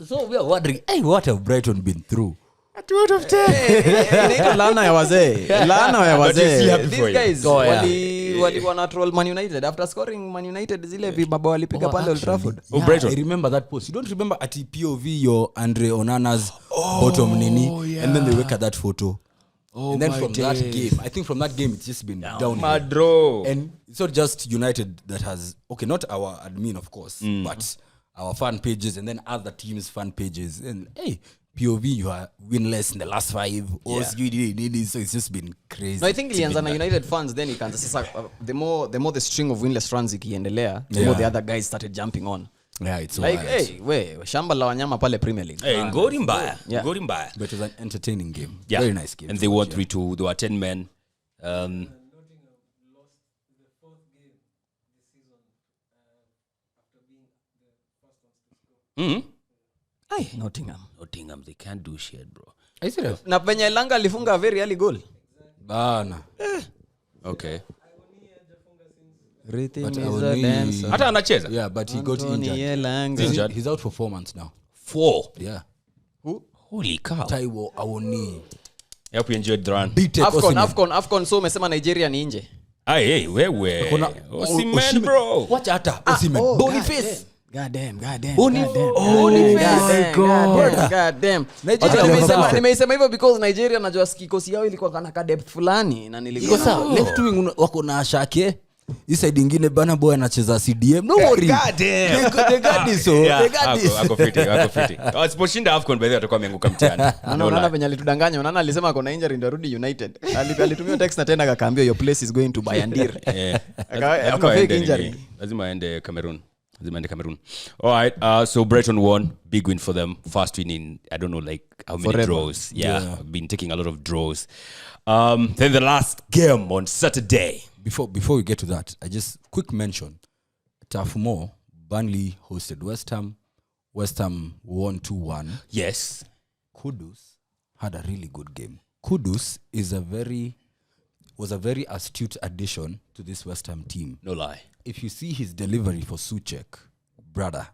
So we are wondering, what have Brighton been through? A 2 out of 10. Inaitwa laana ya wazee. Laana ya But you feel wazee. happy for These you. guys Oh, walikuwa na troll Man United after scoring Man United zile vibaba walipiga pale Old Trafford. Brighton. I remember that post. You don't remember at POV your Andre Onana's bottom nini, and then they work at that photo. And then from that game, I think from that game it's just been downhill. Madro. And it's not just United that has, okay, not our admin of course, but our fan pages and then other teams' fan pages. And hey, POV, you are winless in the last 5. So it's just been crazy. No, I think ilianza na United fans, then ikaanza sasa the more the string of winless runs ikiendelea, the more the other guys started jumping on. Yeah, it's Like, wild. shamba la wanyama pale Premier League. Hey, ngori mbaya. Yeah. Ngori mbaya. But it was an entertaining game. Yeah. Very nice game. And they won 3-2. There were 10 men. Nottingham lost the 4th game this season after being the first ones to score. Nottingham, they can't do shit, bro. Are you serious? Na penye Elanga alifunga a very early goal. Bana. Okay. Rhythm But is a Awoni- dancer. Hata anacheza? Yeah, but he got Anthony injured. Elanga. Injured. He's out for 4 months now. 4. Yeah. Holy cow. Taiwo Awoni. I hope you enjoyed the run. Beat it. AFCON so umesema Nigeria ni nje. Hey, wewe. Kuna- Osimhen, Osimhen. bro. Watch hata Osimhen. Boniface. God damn. Boniface. God damn. Nimeisema hivyo because Nigeria najua kikosi yao ilikuwa kana ka depth fulani na Iko nilikuwa sawa. Left wing wako na Shake. Hii side ingine bana boy anacheza CDM. No worry. God damn. They got this. They got this. Ako fiti. Asiposhinda AFCON by the way atakuwa ameanguka mtihani. Unaona venye alitudanganya. Unaona alisema ako na injury ndio arudi United. Alitumia text na tena akaambia your place is going to Bayandir. Akafake injury. Lazima aende Cameroon. All right. So Brighton won. Big win for them. First win in I don't know like how many Forever. draws. Yeah. Been taking a lot of draws. Then the last game on Saturday. Before we get to that, I just quick mention. Tafumo, Burnley hosted West Ham. West Ham won 2-1. Yes. Kudus had a really good game. Kudus was a very astute addition to this West Ham team. No lie. If you see his delivery for Suchek, brother,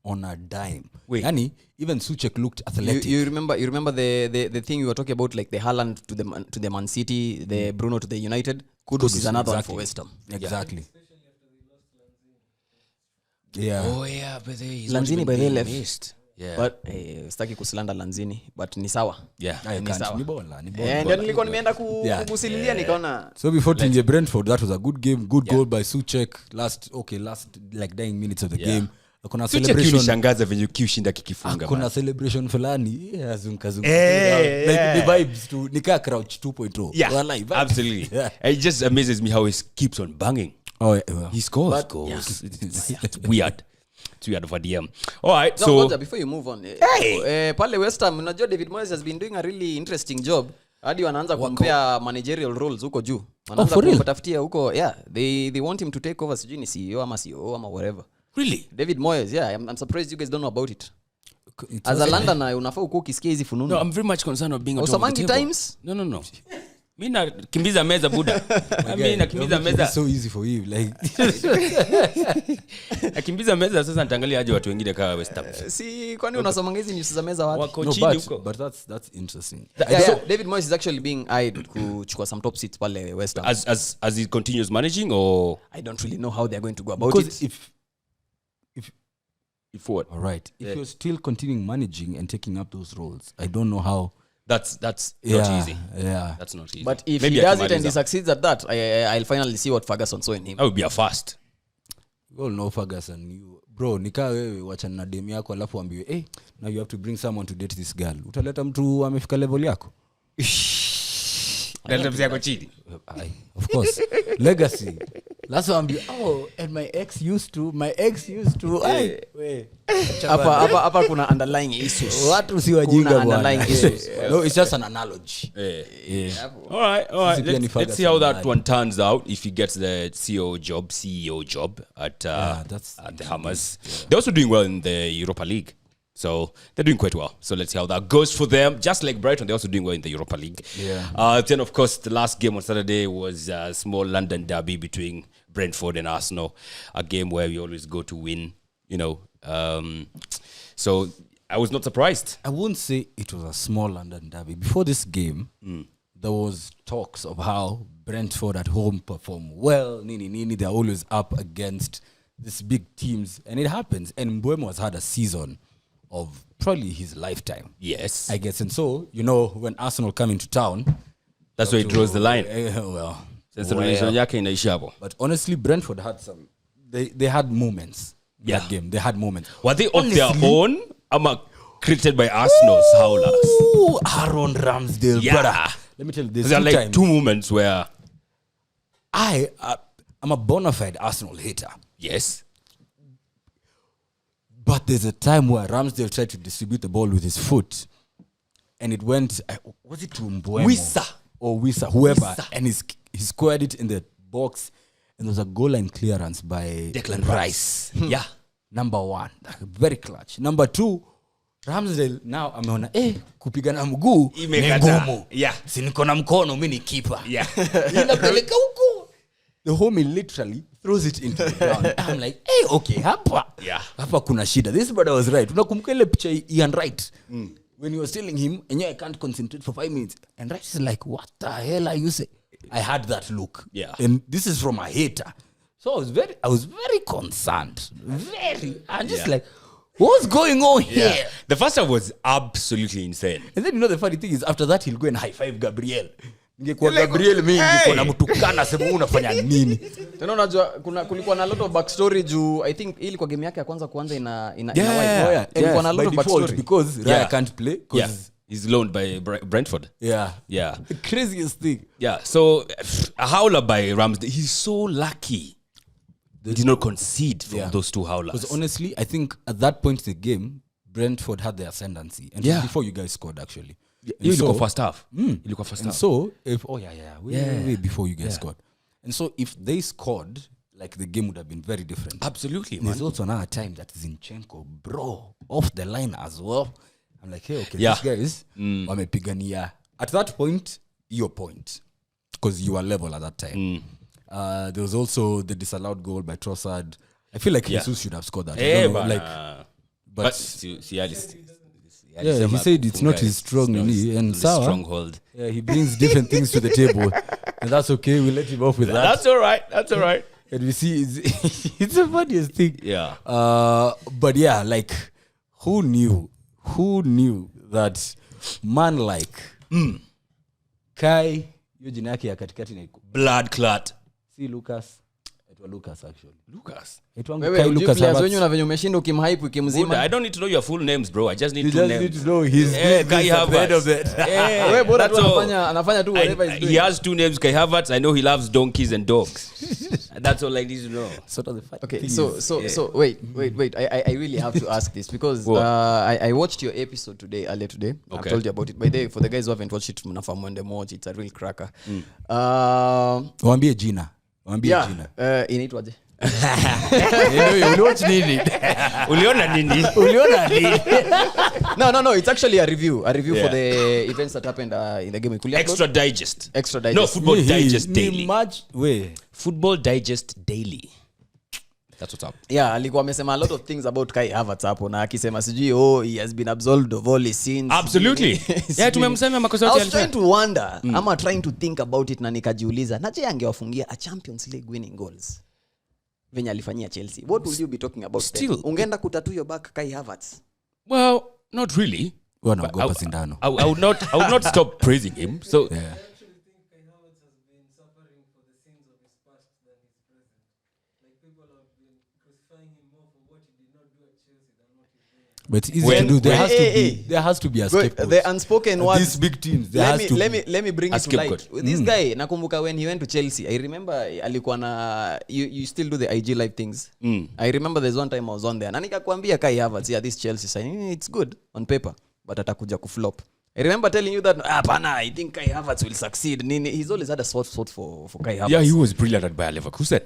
on a dime. Wait. Yani, even Suchek looked athletic. You remember the thing you were talking about, like the Haaland to the Man City, the Bruno to the United. Kudus is another one for West Ham. Exactly. Yeah. Oh yeah, but Lanzini by the left. missed. Yeah. But sitaki kuslanda Lanzini, but ni sawa. Yeah. I Ni can't. sawa. Ni bola. Ndio nilikuwa nimeenda kusililia nikaona So before Tinge Brentford, that was a good game. Good goal by Suchek. Last like dying minutes of the game. Kuna celebration. Shangaza venye kiushinda kikifunga. Kuna celebration fulani. Azunka. Hey, Like the vibes to nika crouch 2.0. Yeah. Walai, vibes. Absolutely. Yeah. It just amazes me how he keeps on banging. Oh, yeah. He scores goals. It's weird. It's weird for DM. All right. No, So Roger, before you move on. Pale West Ham, unajua David Moyes has been doing a really interesting job. Hadi wanaanza kumpea managerial roles huko juu. Wanaanza kumtafutia huko. Yeah, they want him to take over sijui ni CEO ama COO ama whatever. really? David Moyes, yeah, I'm surprised you guys don't know about it. As a Londoner, unafaa uko ukisikia hizi fununu. No, I'm very much concerned of being a Usamangi Times? No. Mimi nakimbiza meza buda. Mimi nakimbiza meza. It's so easy for you. Like Nakimbiza meza sasa nitaangalia aje watu wengine kama West Ham. Si kwani unasomanga hizi news za meza wapi? Wako no, chini huko. but that's interesting. Yeah, David Moyes is actually being eyed kuchukua some top seats pale West Ham. As he continues managing or I don't really know how they're going to go about Because it. if what? All right. If you're still continuing managing and taking up those roles, I don't know how That's not easy. Yeah. That's not easy. But if Maybe he does it and he akimaliza. succeeds at that, I'll finally see what Ferguson saw in him. That would be a first. You all know Ferguson. Bro, nikaa wewe wachana na demu yako alafu ambiwe, now you have to bring someone to date this girl. Utaleta mtu amefika level yako? Of course. Legacy. That's why I'm and my ex used to. Hapa kuna underlying issues. Watu si wajinga bwana. Underlying issues. No, it's just an analogy. All right. Let's see how that one turns out if he gets the CEO job at the Hammers. Yeah. They're also doing well in the Europa League. So they're doing quite well. So let's see how that goes for them. Just like Brighton, they're also doing well in the Europa League. Yeah. Then, of course, the last game on Saturday was a small London derby between Brentford and Arsenal. A game where we always go to win, So I was not surprised. I wouldn't say it was a small London derby. Before this game, there was talks of how Brentford at home perform well. They're always up against these big teams. And it happens. And Mbeumo has had a season of probably his lifetime. Yes. I guess. And so, when Arsenal come into town, that's where he draws the line. But honestly, Brentford had they had moments in that game. They had moments. Were they on their own? Created by Arsenal's howlers. Aaron Ramsdale, brother. Let me tell you, there are like two moments where I'm a bona fide Arsenal hater. Yes. But there's a time where Ramsdale tried to distribute the ball with his foot, and it went. Was it to Mbeumo? Wissa, whoever, Wissa. And he squared it in the box, and there was a goal line clearance by Declan Rice. Yeah. Number one, very clutch. Number two, Ramsdale now ameona kupigana mguu ni ngumu. Yeah. Si niko na mkono mimi ni keeper. Yeah. Ninapeleka huko. The homie literally throws it into the ground. I'm like, okay, hapa. Yeah. Hapa kuna shida. This brother was right. Unakumbuka ile picha Ian Wright? When he was telling him, and I can't concentrate for 5 minutes. And Wright is like, what the hell are you saying? I had that look. Yeah. And this is from a hater. So I was very concerned. I'm just like, what's going on here? Yeah. The first half was absolutely insane. And then the funny thing is, after that he'll go and high five Gabriel. Ngekuwa Gabriel mimi niko na mtukana sema unafanya nini? Tena unajua kulikuwa na lot of backstory juu I think ili kwa game yake ya kwanza kuanza ina white. Kulikuwa na lot of backstory because Raya can't play because he's loaned by Brentford. Yeah. The craziest thing. Yeah. So a howler by Ramsdale. He's so lucky. They did not concede from those two howlers. Because honestly, I think at that point in the game, Brentford had the ascendancy. And before you guys scored, actually. You look first half. And so, way before you guys scored. And so, if they scored, like the game would have been very different. Absolutely, man. There's also another time that Zinchenko, bro, off the line as well. I'm like, hey, okay, these guys, wamepigania. At that point, your point. Because you were level at that time. There was also the disallowed goal by Trossard. I feel like Jesus should have scored that. But he said it's not his strong stronghold. Yeah, he brings different things to the table, and that's okay. We let him off with that. That's all right. And we see it's the funniest thing. Yeah. But yeah, like who knew that man like Kai, hiyo jina yake ya katikati ni blood clot. See Lucas. It was Lucas actually. Lucas. Wewe Lucas wenyewe na venye umeshinda ukimhype ukimzima. I don't need to know your full names, bro. I just need you two just names. need to know his Kai Havertz. Wewe bora tu anafanya tu whatever he's doing. He has two names, Kai Havertz. I know he loves donkeys and dogs. That's all I need to know. Sort of the fact. Okay, so wait. I really have to ask this because I watched your episode earlier today. Okay. I've told you about it. By the way, for the guys who haven't watched it, mnafahamu ende watch. It's a real cracker. Waambie jina. Inaitwaje? Uliwatch nini? Uliona nini? No, it's actually a review for the events that happened in the game. Extra Digest. No, Football Digest Daily. Football Digest Daily. That's what's up. Yeah, alikuwa amesema a lot of things about Kai Havertz hapo na akisema sijui he has been absolved of all his sins. Absolutely. Tumemsema makosa yote. I was trying to wonder, I'm trying to think about it na nikajiuliza, naje angewafungia a Champions League winning goals. Venye alifanyia Chelsea. What would you be talking about? Still. Ungeenda kutatu your back Kai Havertz? Well, not really. wanaogopa sindano. I would not stop praising him. So Yeah. I actually think Kai Havertz has been suffering for the sins of his past than his present. Like people have been crucifying him more for what he did not do at Chelsea than what he's doing. But it's easy to do. There has to be a scapegoat. The unspoken words. These big teams. There has to let me bring A it to light. scapegoat. This guy nakumbuka when he went to Chelsea, I remember alikuwa na you still do the IG live things. I remember there's one time I was on there na nikakwambia Kai Havertz, yeah, this Chelsea signing it's good on paper but atakuja kuflop. I remember telling you that pana I think Kai Havertz will succeed. He's always had a soft spot for Kai Havertz. yeah, he was brilliant at Bayer Leverkusen.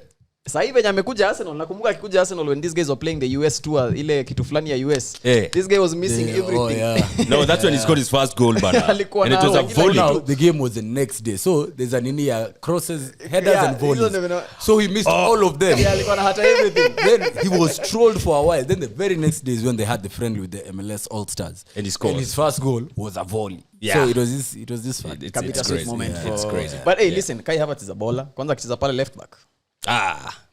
Sasa hivi venye amekuja Arsenal, nakumbuka akikuja Arsenal when these guys were playing the US tour, ile kitu fulani ya US. This guy was missing everything. Oh, yeah. No, that's when he scored his first goal, bana. And it was a volley. Now the game was the next day. So there's an India crosses, headers and volleys. So he missed all of them. Yeah, alikuwa anahata everything. Then he was trolled for a while. Then the very next day is when they had the friendly with the MLS All-Stars. And he scored. And his first goal was a volley. Yeah. So it was this fun. It's Capital crazy. moment. Yeah, it's crazy. But hey, listen, Kai Havertz is a baller. Kwanza akicheza pale left back.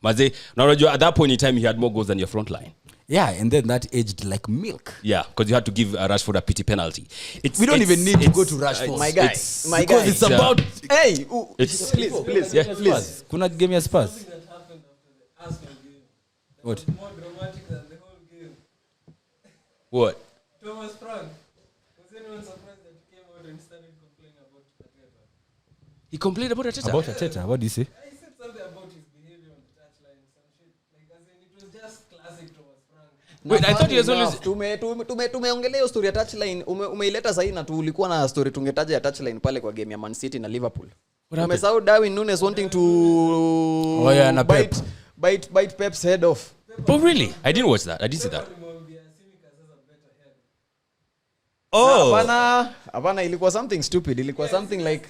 Maze, now at that point in time he had more goals than your front line. Yeah, and then that aged like milk. Yeah, because you had to give Rashford a pity penalty. We don't even need to go to Rashford. My guy. Because it's about... Hey, It's- please. Yeah. Spurs. Kuna game ya Spurs. Something that happened after the Arsenal game. That What? was more dramatic than the whole game. What? Thomas Frank. Was anyone surprised that he came out and started complaining about Arteta? He complained about Arteta. About Arteta, what do you say? He said something about his behavior on the touchline and some shit. Like, as in, it was just classic Thomas Frank. Wait, I thought he was always... tumeongelea hiyo story ya touchline umeileta sahi na tulikuwa na story tungetaja ya touchline pale kwa game ya Man City na Liverpool. Umesahau Darwin Núñez wanting to na Pep. bite Pep's head off. Oh, really? I didn't watch that. I didn't see that. Nimwambia Tsimikas has a better head. Oh. Hapana ilikuwa something stupid. Ilikuwa something like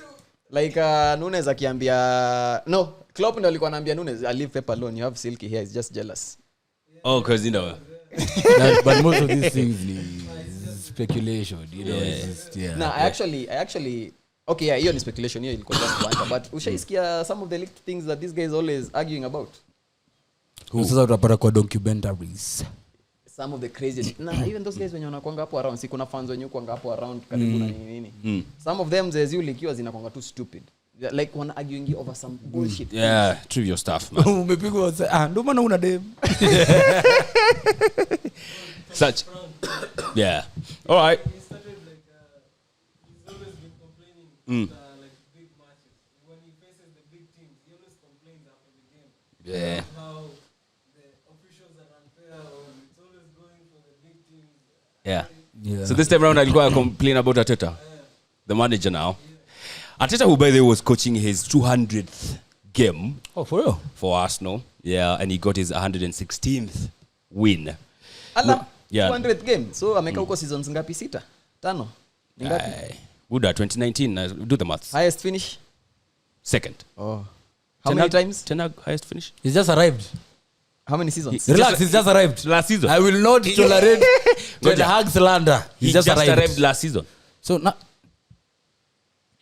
Núñez akiambia no, Klopp ndo alikuwa anaambia Núñez, I leave Pep alone. You have silky hair. He's just jealous. Oh, because, you know... But most of these things is speculation, you know. It's just, yeah. No, I actually okay, yeah, hiyo ni speculation, hiyo ilikuwa just banter, but ushaisikia some of the leaked things that these guys always arguing about. Sasa utapata kwa documentaries. Some of the craziest. Even those guys when wanakuanga hapo around, si kuna fans wenyewe kuanga hapo around karibu na nini. Some of them as you likiwa zinakuanga too stupid. Like wana arguing over some bullshit. Yeah, trivial stuff, man. Umepigwa ndo maana una dem. Such... Yeah. All right. He started like, he's always been complaining about like big matches. When he faces the big teams, he always complains after the game. Yeah. How the officials are unfair or it's always going for the big teams. Yeah. Yeah. So this time around, I'll go and complain about Arteta, the manager now. Arteta, who by the way was coaching his 200th game Oh, for real? for Arsenal. Yeah, and he got his 116th win. Ala, Yeah. 200th game. So ameka huko seasons ngapi? 6? 5? Ni ngapi? Buddha, 2019. Do the maths. Highest finish? Second. Oh. How many times? Ten Hag highest finish. He's just arrived. How many seasons? Relax, he's just arrived. Last season. I will not tolerate Ten Goja. Hag slander. He just arrived last season. So now,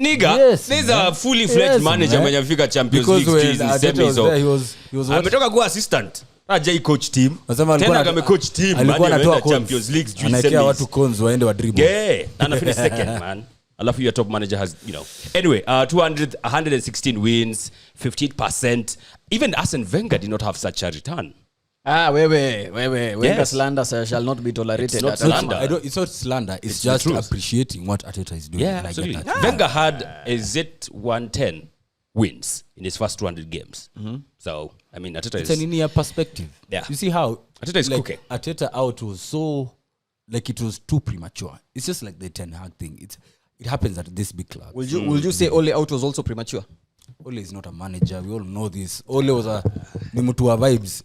Nigga, Yes, this is man. a fully fledged Yes, manager man. when you figure Champions because League when season Arteta semi, was so there, he was what? ametoka kuwa assistant. Ajai coach team. Nasema alikuwa Tena na- kame coach team. alikuwa Man, anatoa ameenda cons. Champions League sijui Anaekea semis. watu cons waende wa dribble. Yeah, and I finished second, man. I love your top manager has, you know. Anyway, 116 wins, 58%. Even Arsene Wenger did not have such a return. Wewe. Wenger Yes. slander shall not be tolerated. It's not at slander. all. It's not slander. It's It's the just truth. appreciating what Arteta is doing. Yeah, And I get absolutely. that. Wenger had is it 110 wins in his first 200 games. So, I mean, Arteta It's an is... in-ear perspective. Yeah. You see how Arteta is like, cooking. Arteta out was so like it was too premature. It's just like the Ten Hag thing. It happens at this big club. Will you say Ole out was also premature? Ole is not a manager. We all know this. Ole was a ni mtu wa vibes.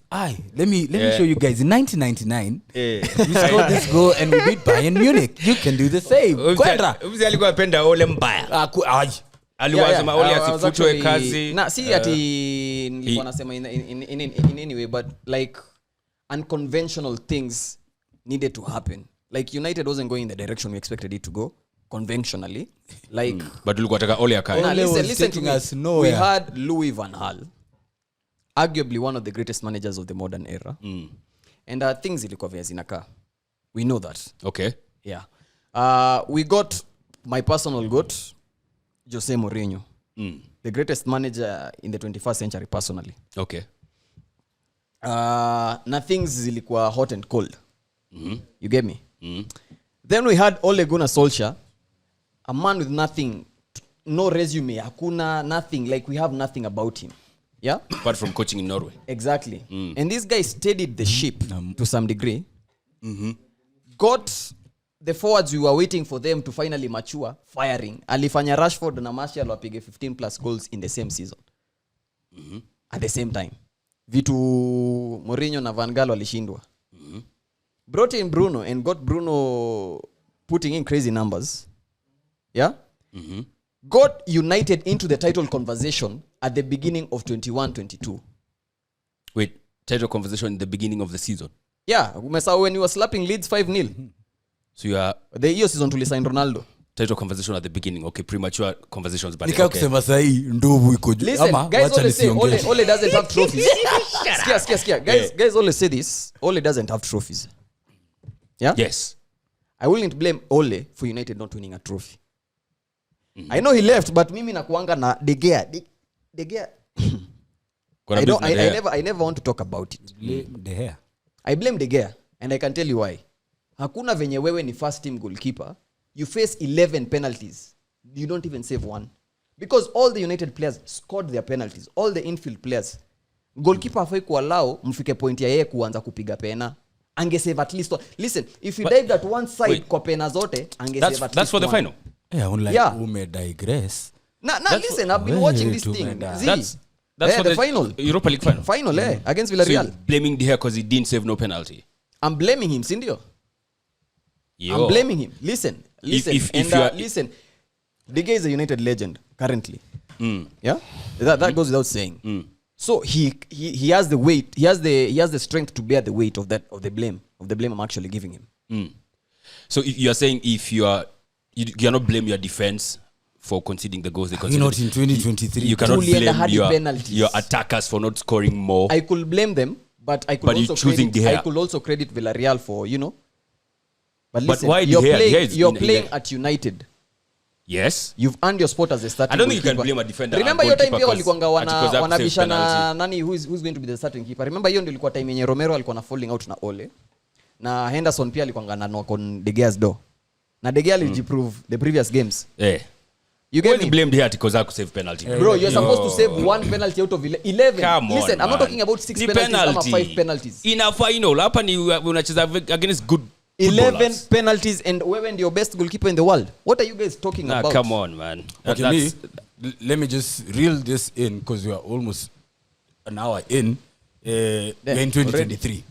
Let me show you guys. In 1999, we scored this goal and we beat Bayern Munich. You can do the same. Kwenda. Mzee alikuwa apenda Ole mbaya. Alikuwa sema Ole asifutwe kazi. Na si ati nilikuwa nasema in any way, but like unconventional things needed to happen. Like United wasn't going in the direction we expected it to go conventionally. Like But ulikuwa taka Ole akae. Ole was listen to taking me. us nowhere. We had Louis van Gaal, arguably one of the greatest managers of the modern era. And things ilikuwa vya zinakaa. We know that. Okay. Yeah. We got my personal goat, Jose Mourinho. The greatest manager in the 21st century, personally. Okay. Nothing zilikuwa hot and cold. You get me? Then we had Ole Gunnar Solskjaer, a man with nothing, no resume, hakuna, nothing. Like, we have nothing about him. Yeah? Apart from coaching in Norway. Exactly. And this guy steadied the ship to some degree. Got the forwards we were waiting for them to finally mature, firing. Alifanya Rashford na Martial wapige 15 plus goals in the same season. At the same time. Vitu Mourinho na Van Gaal walishindwa. Brought in Bruno and got Bruno putting in crazy numbers. Yeah? Got United into the title conversation at the beginning of 21-22. Wait, title conversation in the beginning of the season. Yeah, umesahau when you were slapping Leeds 5-0. So you are The year season tulisign Ronaldo. title conversation at the beginning. Okay, premature conversations, but Nika okay. kusema sahi ndovu iko juu. Listen, Ama guys wacha always say nisiongee. Ole doesn't have trophies. Skia. Guys always say this. Ole doesn't have trophies. Yeah? Yes. I wouldn't blame Ole for United not winning a trophy. I know he left, but mimi nakuanga na De Gea. De Gea. I never want to talk about it. The hair. I blame De Gea, and I can tell you why. Hakuna venye wewe ni first team goalkeeper. You face 11 penalties. You don't even save one. Because all the United players scored their penalties. All the infield players. Goalkeeper hafai kuallow mfike point ya yeye kuanza kupiga pena. Angesave at least one. Listen, if you dived at one side kwa pena zote, angesave at least That's for the one. final. Yeah, unlike Yeah. digress. Listen, I've been watching this thing. That's for the final. Europa League final. Final, against So Villarreal. you're blaming De Gea because he didn't save no penalty. I'm blaming him, Sindio. Yo. I'm blaming him. Listen. if you are- Listen. De Gea is a United legend currently. Yeah, that goes without saying. So he has the weight. He has the strength to bear the weight of the blame I'm actually giving him. So if you are saying if you cannot blame your defense for conceding the goals they You're not conceded. in 2023. You cannot Julian had blame penalties. your attackers for not scoring more. I could blame them, but I could But you're choosing De Gea. I could also credit Villarreal for But But listen, why De you're Gea? playing, De Gea is you're in playing the- at United. Yes. You've earned your spot as a starting I don't think you can goalkeeper. blame a defender Remember and your time goalkeeper pia walikuanga because they have to save wanabishana penalty. nani who's going to be the starting keeper. Remember hiyo ndio ilikuwa time yenye Romero alikuwa na falling out na Ole. Na Henderson pia alikuwa na knock on De Gea's door. Na De Gea alijiprove the previous games. Yeah. You Why get you me? blame De Gea because I could save penalty? Bro, you're supposed to save one penalty out of 11. Come on, Listen, I'm not man. talking about 6 Ni penalties ama penalty. 5 penalties. In a final, hapa ni unacheza against good 11 footballers. penalties and wewe ndio best goalkeeper in the world. What are you guys talking Nah, about? come on, man. Okay, let me just reel this in because we are almost an hour in. We're in 2023.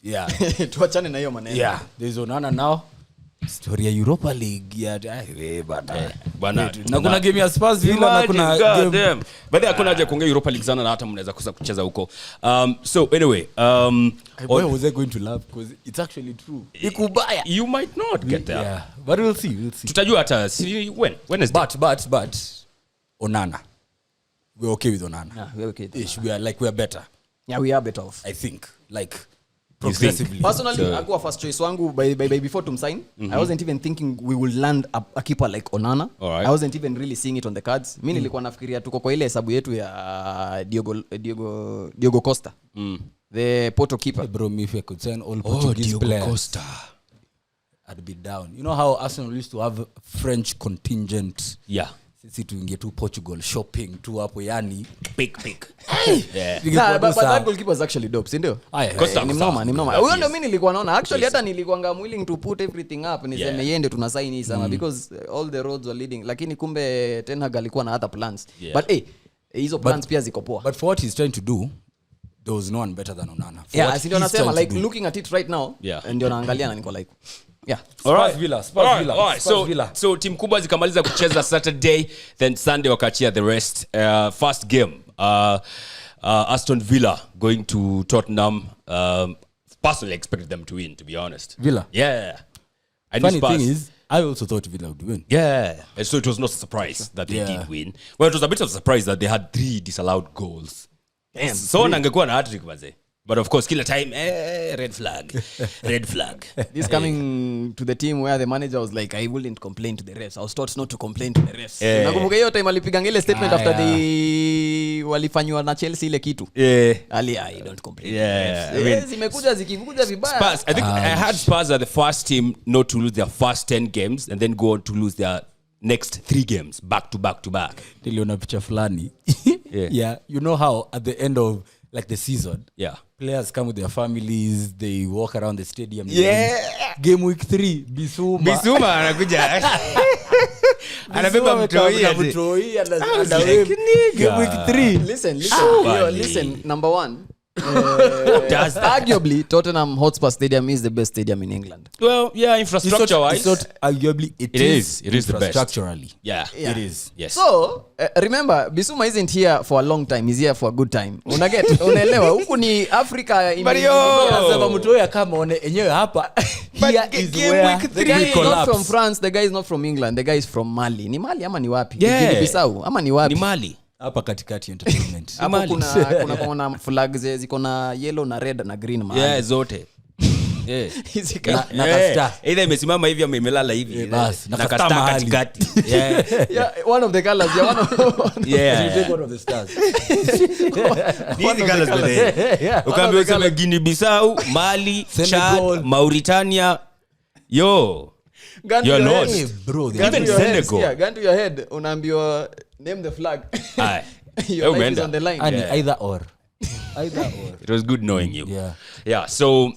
Yeah. Tuachane na hiyo maneno. Yeah. There's Onana now. Story ya Europa League ya Bana. na kuna game ya Spurs Villa na kuna game. But hakuna haja kuongea Europa League sana na hata mnaweza kosa kucheza huko. So anyway, Why was I going to laugh because it's actually true. Ikubaya. you might not get there. Yeah. But we'll see. Tutajua hata Wednesday. But Onana. We're okay with Onana. Yeah, we're okay. Ish, we are better. Yeah, we are better off. I think progressively. Personally, So- akuwa first choice wangu by before tumsign. I wasn't even thinking we will land a keeper like Onana. Alright. I wasn't even really seeing it on the cards. Mimi nilikuwa nafikiria tuko kwa ile hesabu yetu ya Diogo Costa. The Porto keeper. Hey bro, if I could sign all Portuguese players, Costa. I'd be down. You know how Arsenal used to have French contingent? Yeah. Sisi tuingie tu Portugal shopping tu hapo yani. Big. Yeah. Nah, but that goalkeeper is actually dope, si ndio? Costa, Ni Costa. mnoma. Yes. Huyo ndio mimi nilikuwa naona. Actually hata nilikuwa willing to put everything up niseme Yeah. yende tunasign hii sana because all the roads were leading. Lakini kumbe Ten Hag alikuwa na other plans. Yeah. But hizo plans pia ziko poa. But for what he's trying to do, there was no one better than Onana. For Yeah, what si ndio he's nasema trying like to do. looking at it right now, Yeah. ndio naangalia na niko like yeah. Alright. Spurs Villa. So team kubwa zikamaliza kucheza Saturday, then Sunday wakachia the rest. First game, Aston Villa going to Tottenham. Personally expected them to win, to be honest. Villa? Yeah. And Funny Spurs- thing is, I also thought Villa would win. yeah. And so it was not a surprise that they Yeah. did win. Well, it was a bit of a surprise that they had 3 disallowed goals. Damn. So angekuwa na hat-trick baze. But of course, kila time, red flag. This coming to the team where the manager was like, I wouldn't complain to the refs. I was taught not to complain to the refs. Nakumbuka hiyo time alipiganga ile statement after the walifanywa na Chelsea ile kitu. I don't complain. I mean, zimekuja zikikuja vibaya. Spurs, I think I had Spurs are the first team not to lose their first 10 games and then go on to lose their next 3 games back to back. Niliona picha fulani. Yeah, you know how at the end of like the season, players come with their families, they walk around the stadium. Game week 3, Bisuma anakuja. Anabeba mtoi. Game week 3. Listen, number 1. Arguably Tottenham Hotspur Stadium is the best stadium in England. Well, yeah, infrastructure wise. It's not arguably it is the best. Infrastructurally. Yeah, it is. Yes. So, remember, Bisuma isn't here for a long time. He's here for a good time. Unaelewa huku ni Africa Sasa mtoya kama one enyewe hapa. Here is where the guy is not from France, the guy is not from England, the guy is from Mali. Ni Mali ama ni wapi? Guinea-Bissau ama ni wapi? Ni Mali. Hapa katikati entertainment. Hapo kuna flag ziko na yellow na red na green mahali. Yeah, zote. Na kasta. Either imesimama hivi ama imelala hivi. Bas, na kasta katikati. Yeah, one of the colors. You take one of the stars. These colors today. Ukaambia useme Guinea-Bissau, Mali, Chad, Mauritania. You're lost. Hey, bro, even Senegal. Gun to your head. Unaambiwa name the flag. Your life is on the line. Either or. It was good knowing you. Yeah. So,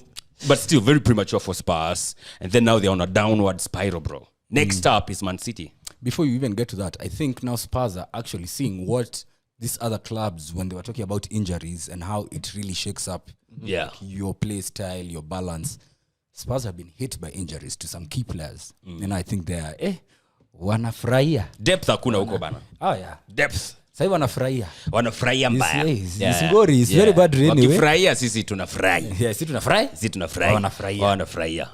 but still very premature for Spurs. And then now they're on a downward spiral, bro. Next up is Man City. Before you even get to that, I think now Spurs are actually seeing what these other clubs, when they were talking about injuries and how it really shakes up your play style, your balance. Spurs have been hit by injuries to some key players. And I think they are, wanafurahia. Depth hakuna huko bana. Oh yeah. Depth. Sasa wanafurahia. Wanafurahia mbaya. This Ngori is very bad anyway. Wakifurahia sisi tunafurahi. Yeah, sisi tunafurahi. Wanafurahia.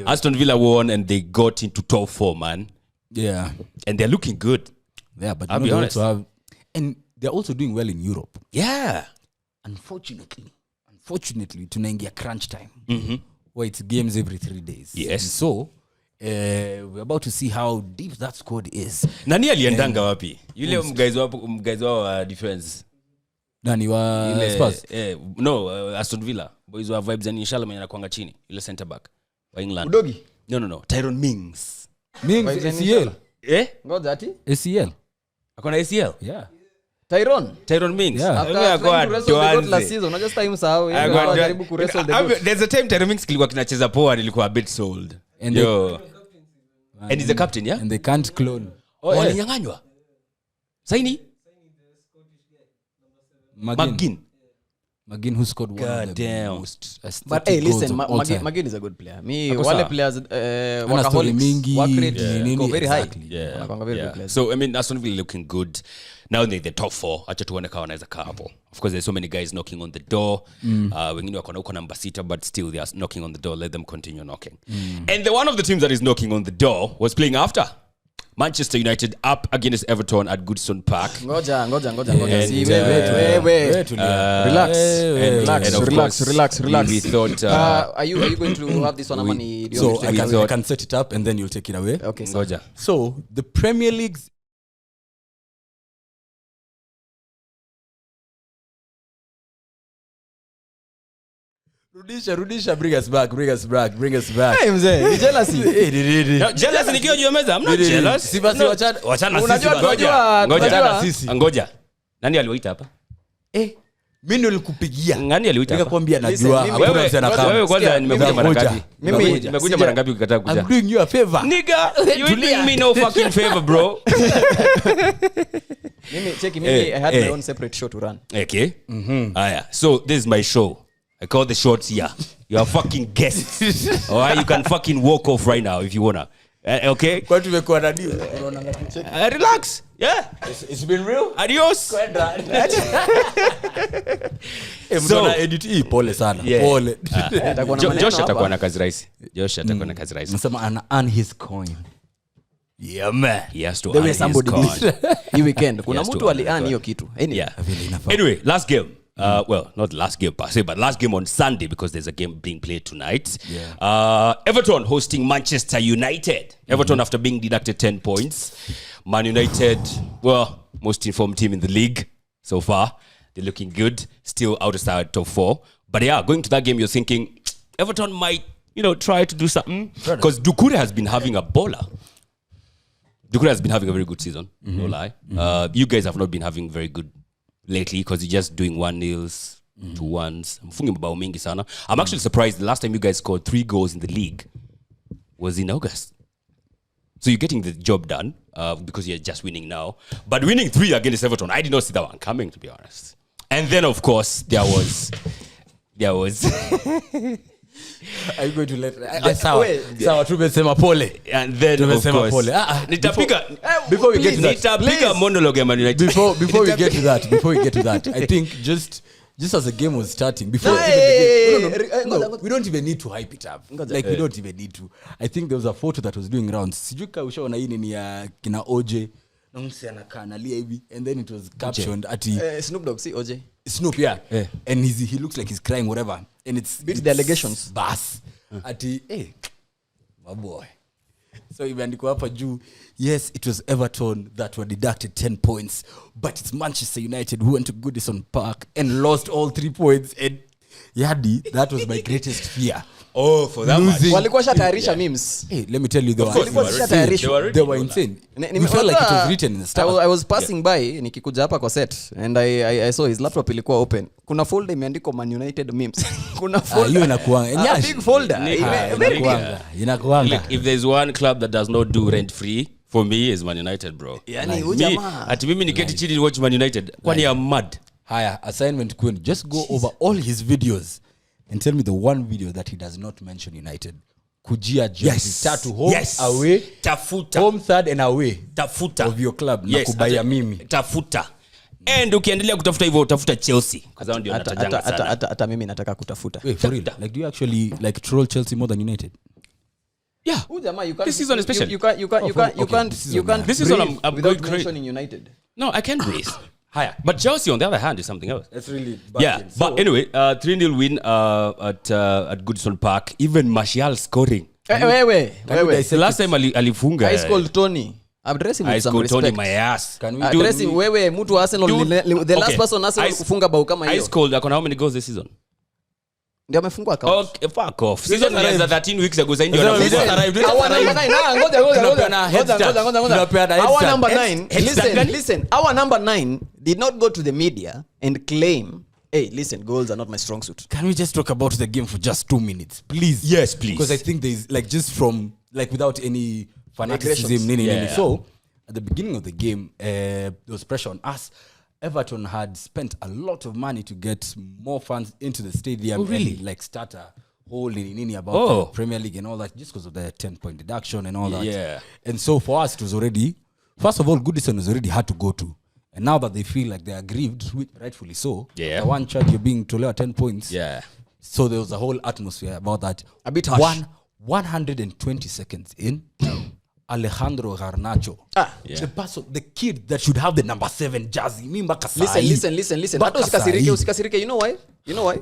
Aston Villa won and they got into top 4, man. Yeah. And they're looking good. Yeah, but I'll be honest. And they're also doing well in Europe. Yeah. Unfortunately, tunaingia crunch time. Where it's games every 3 days. Yes. And so, we're about to see how deep that squad is. Nani aliendanga wapi? Yule mguys wa defense. Nani wa Spurs? No, Aston Villa. Boys wa vibes and inshallah mwenye anakuanga chini. Yule center back wa England. Udogi? No. Tyrone Mings. ACL. Ngoja ati? ACL. Akona ACL? Yeah. Tyrone Mings. Yeah. After trying to wrestle the goat last season, unajua time sahau. Jaribu ku wrestle the goat. There's a time Tyrone Mings kilikuwa kinacheza poa nilikuwa a bit sold. And he's the captain, yeah? And they can't clone. Walinyang'anywa. Saini? McGinn who scored one of the most. But hey, listen, McGinn is a good player. Wale players workaholics, work rate go very high. Yeah. Very good players. So I mean, Aston Villa looking good. Now they're the top 4. Acha tuone kama wanaweza kaa hapo. Of course there's so many guys knocking on the door. Wengine wako na huko number 6 but still they are knocking on the door. Let them continue knocking. And the one of the teams that is knocking on the door was playing after Manchester United up against Everton at Goodison Park. Ngoja. Relax. We thought are you going to have this one amani? So I can set it up and then you'll take it away. Okay. Ngoja. So the Premier League Rudisha, bring us back. Hey mzee, ni jealousy. No, jealous nikiwa juu ya meza. I'm not jealous. Sibasi wachana sisi. Ngoja. Nani aliwaita hapa? Mimi nilikupigia. Nani aliwaita hapa? Nikakwambia najua hakuna mtu anakaa. Wewe kwanza nimekuja mara ngapi? Nimekuja mara ngapi ukikataa kuja? I'm doing you a favor. Nigga, you ain't doing me no fucking favor, bro. Mimi I had my own separate show to run. Okay. Aya. So this is my show. I call the shots here. You are fucking guests. All right, you can fucking walk off right now if you wanna. Okay? Kwa tumekuwa na deal. Relax. Yeah. It's been real. Adios. So edit pole sana. Pole. Josh atakuwa na kazi rahisi. Nasema ana earn his coin. Yeah man. He has to earn his coin. Hii weekend kuna mtu ali earn hiyo kitu. Anyway, last game. Well, not last game per se, but last game on Sunday because there's a game being played tonight. Yeah. Everton hosting Manchester United. Everton after being deducted 10 points. Man United, well, most informed team in the league so far. They're looking good. Still outside top 4. But yeah, going to that game, you're thinking Everton might, try to do something. Because Doucouré has been having a baller. Doucouré has been having a very good season. No lie. You guys have not been having very good lately because you're just doing 1-0s, 2-1s. Mfungi mabao mingi sana. I'm actually surprised the last time you guys scored 3 goals in the league was in August. So you're getting the job done because you're just winning now. But winning 3 against Everton, I did not see that one coming, to be honest. And then, of course, there was. Are you going to let sawa tumesema pole, and then of tumesema course pole. Before we get to that, nitapiga monologue ya Man United. before we get to that, I think just as the game was starting, before even the game, no, we don't even need to hype it up. Like we don't even need to. I think there was a photo that was doing rounds. Sijuka ushaona hii ni ya kina OJ na msi anakanalia hivi, and then it was captioned ati Snoop Dogg, see OJ. Snoop, yeah. And he looks like he's crying, whatever. And it's the allegations. Bass. Ati, hey, my boy. So imeandikwa hapa juu, yes, it was Everton that were deducted 10 points, but it's Manchester United who went to Goodison Park and lost all 3 points. And Yadi, that was my greatest fear. Oh, for that Losing. Walikuwa shatayarisha memes. Hey, let me tell you, they were insane. We felt like it was written in the start. I was passing by nikikuja hapa kwa set and I saw his laptop ilikuwa open. Kuna folder imeandikwa Man United memes. Kuna folder. Hiyo inakuanga. A big folder. Inakuanga. If there's one club that does not do rent free for me is Man United, bro. Yani ujamaa. Ati mimi niketi chini watch Man United. Kwani ya mad. Haya, assignment Queen, just go over all his videos and tell me the one video that he does not mention United. Kujia jersey tatu home, away, tafuta, home, third and away, tafuta of your club, na kubaya mimi, tafuta. And ukiendelea kutafuta hivyo utafuta Chelsea kwa sababu ndio natajanga sana. Hata mimi nataka kutafuta. Wait, for real? Like, do you actually like troll Chelsea more than United? Yeah. Ujamaa, you can't. This season especially. You can't. This is what I'm without going mentioning United. No, I can't breathe. Higher. But Chelsea, on the other hand, is something else. That's really bad. Yeah, but anyway, 3-0 win at Goodison Park. Even Martial scoring. Wait. The last time alifunga. I called Tony. Address him with some respect. Tony my ass. Can we address him wewe mtu Arsenal the last person Arsenal kufunga bao kama hiyo. Ice cold akona how many goals this season? Ndio amefungwa account. Okay, fuck off. Season ilianza 13 weeks ago sasa ndio anafunga. Our number 9. Listen. Our number 9 did not go to the media and claim, hey, listen, goals are not my strong suit. Can we just talk about the game for just 2 minutes, please? Yes, please. Because I think there's like just from like without any fanaticism. So at the beginning of the game, there was pressure on us. Everton had spent a lot of money to get more fans into the stadium. Oh, really? And, like start a whole nini about the Premier League and all that, just because of the 10-point deduction and all that. Yeah. And so for us, it was already, first of all, Goodison was already hard to go to. And now that they feel like they are aggrieved, rightfully so, yeah. the one charge you're being told 10 points. Yeah. So there was a whole atmosphere about that. A bit harsh. 120 seconds in, Alejandro Garnacho. Yeah. The kid that should have the number 7 jersey. Listen. Hata usikasirike. You know why?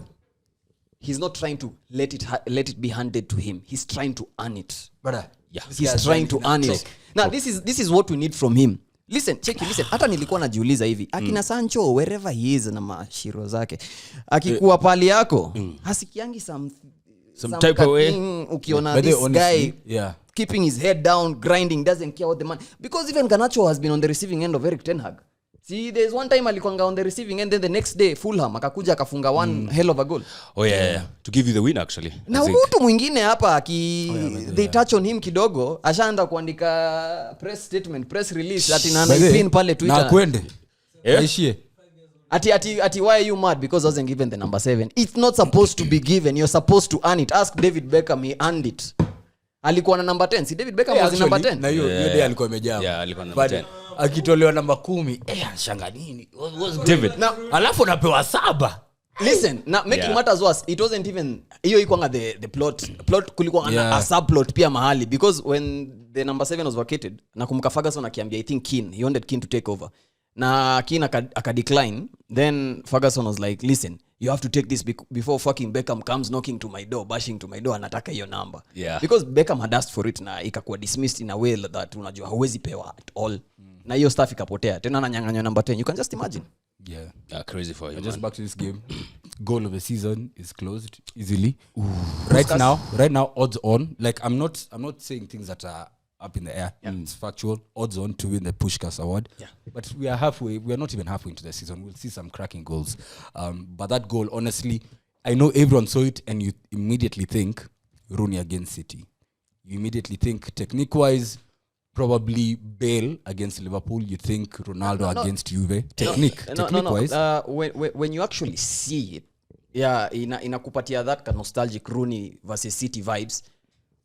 He's not trying to let it be handed to him. He's trying to earn it. Brother. Yeah. He's trying to earn it. Now this is what we need from him. Listen. Hata nilikuwa najiuliza hivi. Akina Sancho wherever he is na mashiro zake. Akikuwa pali yako, hasikiangi some type of way. Ukiona this honestly, guy keeping his head down, grinding, doesn't care what the man. Because even Garnacho has been on the receiving end of Erik ten Hag. See, there's one time alikuanga on the receiving end, then the next day Fulham akakuja akafunga one hell of a goal. Oh yeah. To give you the win actually. Na mtu mwingine hapa they touch on him kidogo, ashaanza kuandika press statement, press release ati na pin pale Twitter. Na kwende. Aishie. Ati why are you mad because wasn't given the number 7? It's not supposed to be given. You're supposed to earn it. Ask David Beckham, he earned it. Alikuwa na number 10. Si David Beckham was number 10. Na hiyo day alikuwa amejaa. Yeah, alikuwa number 10. Akitolewa namba 10, anashanga nini? David. Alafu napewa 7. Listen, now making matters worse, it wasn't even hiyo iko the plot kulikuwa a subplot pia mahali because when the number 7 was vacated, nakumbuka Ferguson akiambia I think Keane, he wanted Keane to take over. na Keane akadecline. Then Ferguson was like, listen, you have to take this before fucking Beckham comes knocking to my door, bashing to my door, anataka hiyo number. Yeah. Because Beckham had asked for it na ikakuwa dismissed in a way that unajua hauwezi pewa at all. Na hiyo stuff ikapotea. Tena ananyang'anywa number 10. You can just imagine. Yeah. Crazy for you. Just back to this game. Goal of the season is closed easily. Right now, odds on. Like I'm not saying things that are up in the air. It's factual. Odds on to win the Puskas Award. Yeah. But we are halfway. We are not even halfway into the season. We'll see some cracking goals. But that goal, honestly, I know everyone saw it, and you immediately think Rooney against City. You immediately think technique-wise, probably Bale against Liverpool. You think Ronaldo against Juve. Technique-wise. When you actually see it, yeah, inakupatia that nostalgic Rooney versus City vibes.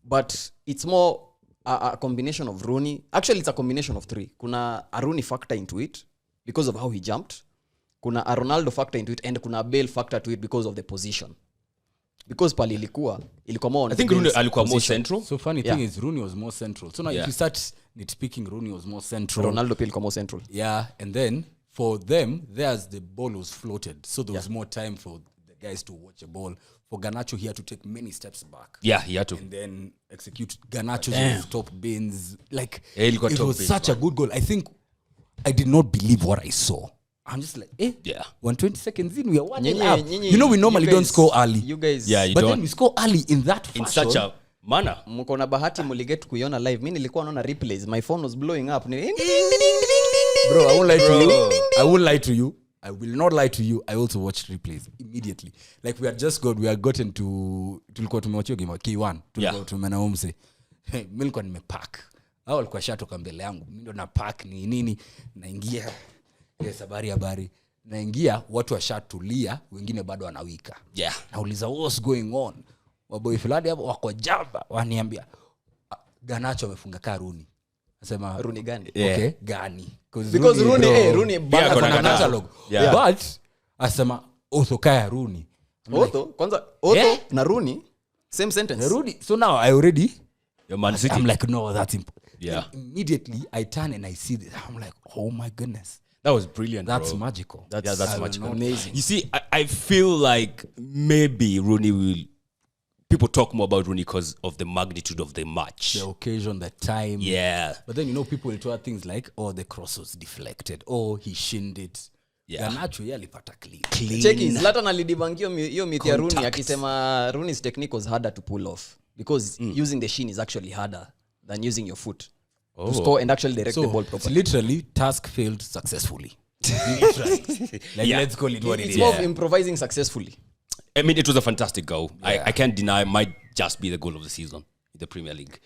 But it's more a combination of Rooney. Actually, it's a combination of three. Kuna a Rooney factor into it because of how he jumped. Kuna a Ronaldo factor into it, and kuna a Bale factor to it because of the position. Because pali ilikuwa more. I think Rooney alikuwa more central. So funny thing is Rooney was more central. So now if you start nitpicking, Rooney was more central. Ronaldo pia ilikuwa more central. Yeah, and then for them, there's the ball was floated, so there was more time for the guys to watch a ball. For Garnacho, he had to take many steps back. Yeah, he had to. And then execute Garnacho's top bins. Like, it was such a good goal. I think I did not believe what I saw. I'm just like, 120 seconds in, we are watching up. You know, we normally don't score early. You guys, but then we score early in that fashion. In such a manner. Mko na bahati muliget kuiona live. Mimi nilikuwa naona replays. My phone was blowing up. Bro, I won't lie to you. I won't lie to you. I will not lie to you. I also watched replays immediately. Like we had gotten to tulikuwa tumewatch game K1. Tulikuwa tumena umse. Mimi nilikuwa nimepack. Hao walikuwa shatoka mbele yangu. Mimi ndo na pack ni nini naingia. Yes, habari. Naingia watu washatulia, wengine bado wanawika. Yeah. Nauliza what's going on? Waboy fulani hapo wako jamba, waniambia Garnacho amefunga Rooney. Nasema Rooney gani? Okay, gani? Because Rooney bado kuna catalog. But asema Kai Rooney. Kwanza na Rooney same sentence. Rooney. So now I already Man City. I'm like, no, that's important. Yeah. And immediately I turn and I see this. I'm like, oh my goodness. That was brilliant. That's bro. magical. That's magical. Amazing. You see, I feel like maybe Rooney will. People talk more about Rooney because of the magnitude of the match. The occasion, the time. Yeah. But then, people will try things like, the cross was deflected. He shinned it. Yeah. Garnacho alipata clean. Cheki, Zlatan alidibangio hiyo myth ya Rooney akisema Rooney's technique was harder to pull off because using the shin is actually harder than using your foot to score and actually direct the ball properly. It's literally task failed successfully. Let's call it what it is. It's more of improvising successfully. I mean, it was a fantastic goal. Yeah. I can't deny it might just be the goal of the season in the Premier League.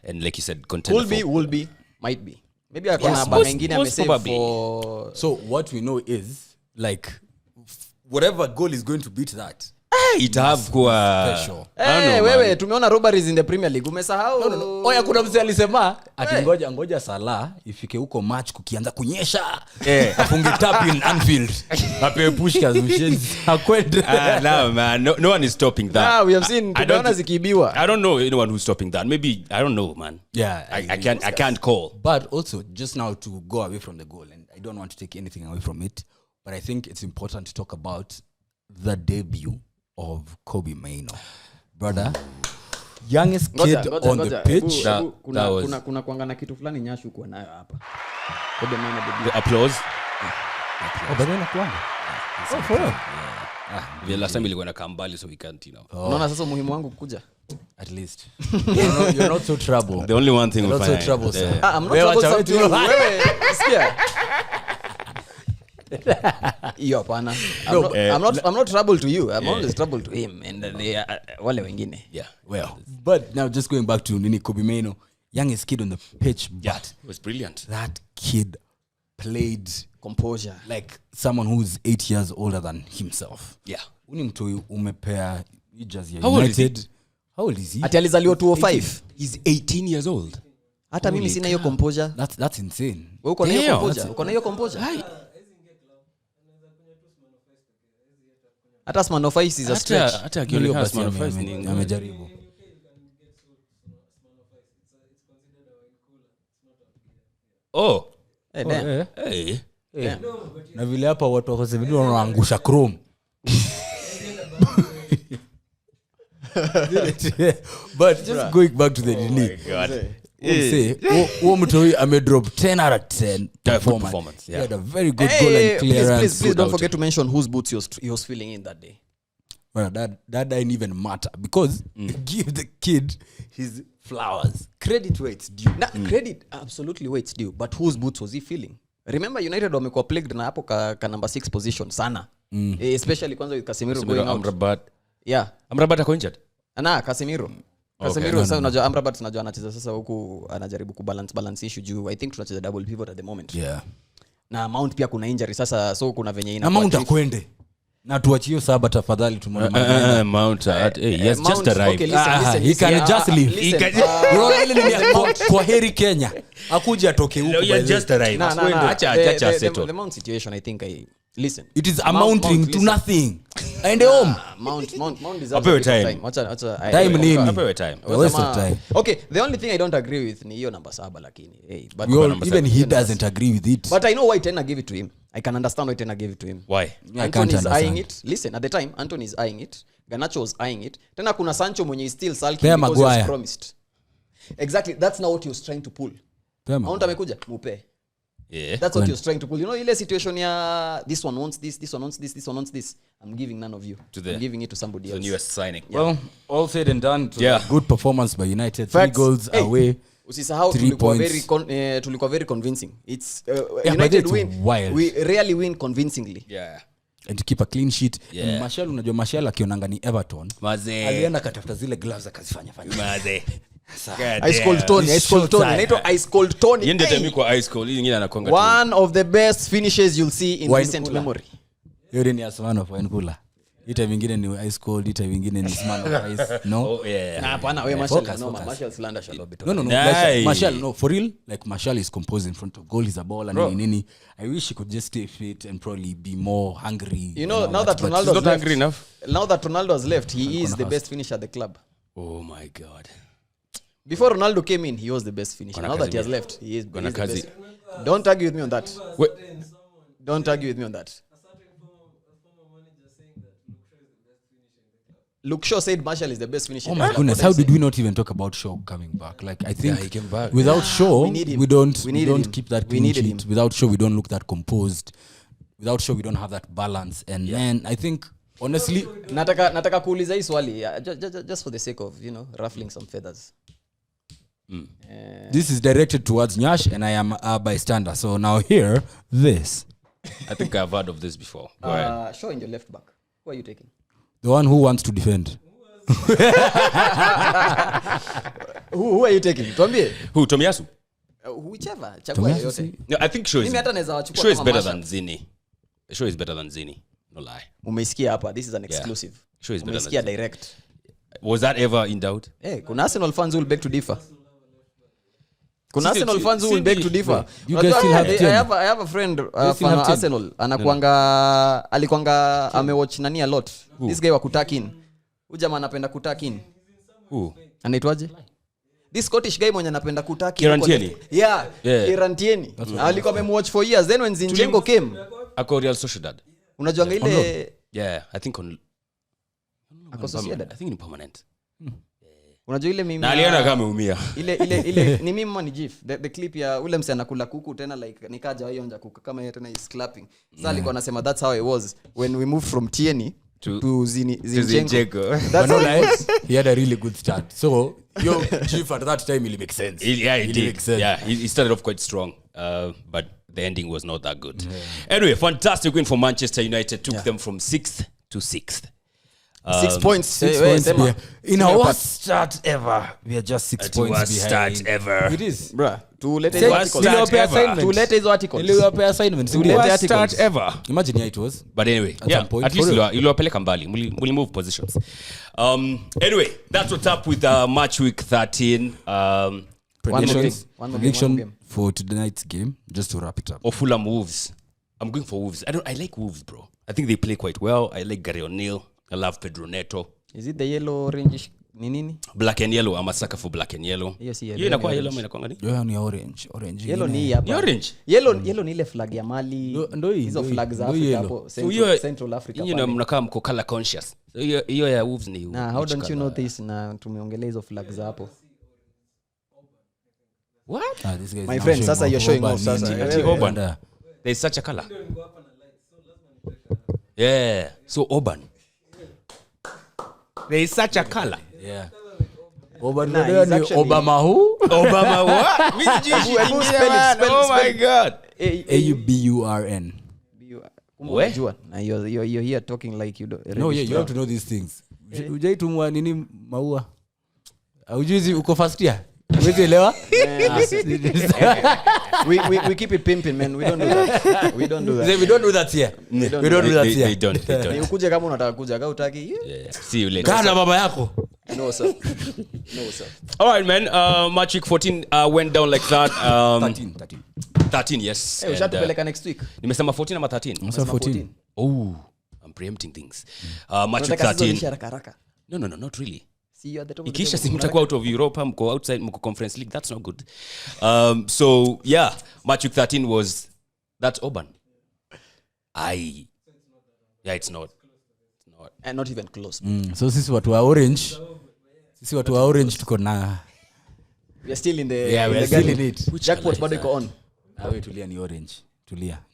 And like you said, contender will be, might be. Maybe I can banga ingine amesave for. So what we know is like whatever goal is going to beat that. It have kwa special. Wewe tumeona robberies in the Premier League. Umesahau? No. Oya kuna mzee alisema ati ngoja Salah ifike huko match kukianza kunyesha. Afunge tap in Anfield. Ape Puskas mshenzi. Akwende. No man, no one is stopping that. We have seen tumeona zikibiwa. I don't know anyone who's stopping that. Maybe I don't know, man. Yeah. I can't call. But also just now to go away from the goal, and I don't want to take anything away from it, but I think it's important to talk about the debut of Kobbie Mainoo. Brother, youngest kid on the pitch. Kuna kuanga na kitu fulani nyashu kwa nayo hapa. Kobbie Mainoo debut. The applause. But then kuanga. For real? The last time ilikuwa na kambali so we can't, Unaona sasa muhimu wangu kuja. At least. You're not so trouble. The only one thing we find. Not so troublesome. I'm not troublesome to you. Wewe, sikia. Iyo hapana. I'm not trouble to you. I'm always trouble to him and wale wengine. Yeah. Well, but now just going back to Kobbie Mainoo, youngest kid on the pitch, but it was brilliant. That kid played composure like someone who's 8 years older than himself. Yeah. Uni mtu umepea United. How old is he? Ati alizaliwa 205. He's 18 years old. Hata mimi sina hiyo composure. That's insane. Wewe uko na hiyo composure? Uko na hiyo composure? Hata Smirnoff Ice is a stretch. Hata akiona Smirnoff Ice ni amejaribu. Oh. Hey. Na vile hapa watu wako 7 wanaangusha chrome. But just going back to the delay. Say, Mutoi amedrop 10 out of 10 performance. Yeah. He had a very good goal and clearance. Please don't forget to mention whose boots he was feeling in that day. Well, that didn't even matter because give the kid his flowers. Credit where it's due. Credit absolutely where it's due. But whose boots was he feeling? Remember United wamekuwa plagued na hapo ka number 6 position sana. Especially kwanza with Casemiro going out. Amrabat. Yeah. Amrabat ako injured? Casemiro sasa unajua Amrabat tunajua anacheza sasa huku anajaribu kubalance issue juu I think tunacheza double pivot at the moment. Yeah. Na Mount pia kuna injury sasa so kuna venye ina Mount akwende. Na tuachie saba tafadhali tumwone Mount. Yes, Mount, just arrived. okay, listen, he can just leave. Unaona ile ni kwa heri Kenya. Akuje atoke huko. Yeah, just arrived. Acha settle. The Mount situation I think listen. It is amounting to nothing. Aende home. Mount deserves Apewe a bit of time. Time nini? Apewe time. A waste of time. Okay, the only thing I don't agree with ni hiyo number 7 lakini. But Even he doesn't agree with it. But I know why Tena gave it to him. I can understand why Tena gave it to him. Why? I can't Anthony is understand. eyeing it. Listen, at the time Anthony is eyeing it. Garnacho was eyeing it. Tena kuna Sancho mwenye is still sulking Pea because he Maguire. was promised. Exactly, that's now what he was trying to pull. Mount amekuja mupe. Yeah. That's what he was trying to pull. You know ile situation ya this one wants this, this one wants this, this one wants this. I'm giving none of you. I'm giving it to somebody else. The newest signing. Well, all said and done. Good performance by United. Facts. 3 goals away. Usisahau 3 tulikuwa very convincing. It's Yeah, United but it's win. wild. We rarely win convincingly. Yeah. And to keep a clean sheet. Yeah. Martial, unajua Martial akionanga ni Everton. Maze. Alienda katafuta zile gloves akazifanya. Maze. Ice cold Tony. Inaitwa Ice cold Tony. Yende temi kwa ice cold. Hii nyingine anakuanga tu. One of the best finishes you'll see in recent memory. Yule ni Asman of Wankula. Ita vingine ni ice cold, ita vingine ni Sman of ice. No. Oh yeah. Hapana, wewe Martial slander shall be. No. Nice. Like, Martial, no, for real. Like Martial is composed in front of goal. He's a ball and nini. I wish he could just stay fit and probably be more hungry. You know, now that He's Ronaldo not hungry enough. Now that Ronaldo has left, he is the best finisher at the club. Oh my god. Before Ronaldo came in, he was the best finisher. Now that he has left, he is the best. Don't argue with me on that. Wait. Don't argue with me on that. A certain former manager saying that Luke Shaw said Martial is the best finisher. Oh my goodness, how did we not even talk about Shaw coming back? Like I think he came back. Without Shaw, we need him. we don't We needed him. keep that We clean needed sheet. him. Without Shaw, we don't look that composed. Without Shaw, we don't have that balance. And man, I think honestly, Nataka kuuliza hii swali just for the sake of, ruffling some feathers. this is directed towards Nyash and I am a bystander. So now here, this. I think I've heard of this before. Go ahead. Shaw in your left back. Who are you taking? The one who wants to defend. Who are you taking? Tuambie. Who? Tomiyasu? Whichever. Chagua yoyote. No, I think Shaw is, Mimi hata naweza wachukua Shaw is kama better Martial. than Zini. Shaw is better than Zini. No lie. Umeisikia hapa. This is an exclusive. Shaw is better than Umeisikia Zini. direct. Was that ever in doubt? Kuna Arsenal fans who will beg to differ. Kuna Sisi- Arsenal fans who will beg to differ. You guys still have I 10? have a friend still fan have wa 10? Arsenal alikuanga amewatch nani a lot. This guy wa kutakin. Huyu jamaa anapenda kutakin. Who? Anaitwaje? This Scottish guy mwenye anapenda kutakin. Kieran Tierney? Yeah. Yeah. Kieran Tierney. Alikuwa amemwatch for years. Then when Zinchenko came, Ako Real Sociedad. unajuanga ile Yeah, I think on ako Sociedad. I think in permanent. Unajua ile mimi Na aliona kama ameumia. ile ni mimi ama ni gif the clip ya ule mse anakula kuku tena like nikaja haionja kuku kama yeye tena is clapping sasa alikuwa anasema that's how it was when we moved from Tierney to Zinchenko. That's how it was. He had a really good start. So your chief at that time will make sense. Yeah, it did. Makes sense. Yeah, he started off quite strong, but the ending was not that good. Anyway, fantastic win for Manchester United. Took them from 6th to 6th. 6 points. 6 Wait, points. Sema. In our worst start ever, we are just 6 points Worst behind. start ever. It is. Bruh, tulete Say- hizo Worst articles. start Niliwapea ever. assignment. Tulete hizo articles. Niliwapea assignments. Tulete Worst articles. start ever. Imagine how it was. But anyway, At yeah, some point, at least for real. iliwapeleka mbali. Muli move positions. Anyway, that's what's up with match week 13. Predictions. One more Prediction game. for tonight's game, just to wrap it up. Or Fulham Wolves. I'm going for Wolves. I like Wolves, bro. I think they play quite well. I like Gary O'Neill. I love Pedro Neto. Is it the yellow orange ni nini? Black and yellow. I'm a sucker for black and yellow. Hiyo si Hiyo inakuwa yellow ama inakuwa gani? Yo ni orange. Yellow ni hapa. Ni orange. Yellow ni ile flag ya Mali. Ndo hii, Hizo ndo hii, flag za ndo Afrika yellow. hapo. So Central Africa. You know mnakaa mko color conscious. So hiyo ya wolves ni. Na how don't you know this na tumeongelea hizo flag za hapo. What? This guy is My now friend, showing sasa you're showing off sasa. Ati Auburn. There's such a color. Yeah. So Auburn. There is such a color. Yeah. Nah, he's actually- Obama who? Obama what? Spell Oh my god. AUBURN. We? Unajua na you're here talking like you don't. No, yeah, you have to know these things. Ujaitumwa nini maua? Ujuzi uko first year? Uwezi elewa? We keep it pimping, man. We don't do that. We don't do that. We don't do that here. We don't do that They here. don't. Ni ukuje kama unataka kuja kama utaki. Yeah. See you later. Kana baba yako. No sir. No sir. All right, man. Match week 14 went down like that. 13, yes. Hey, ushatupeleka next week. Nimesema 14 ama 13? Msa 14. Oh, I'm preempting things. Match week Unataka sisi 13. haraka. No, not really. See you at the top. of the Ikisha table. si mtakuwa out of Europe, mko outside, mko Conference League. That's not good. So yeah, match week 13 was that's Auburn. Yeah, it's not. And not even close. So sisi watu wa orange tuko na We are still in the we are still in it. Jackpot bado iko on. Awe tulia ni orange.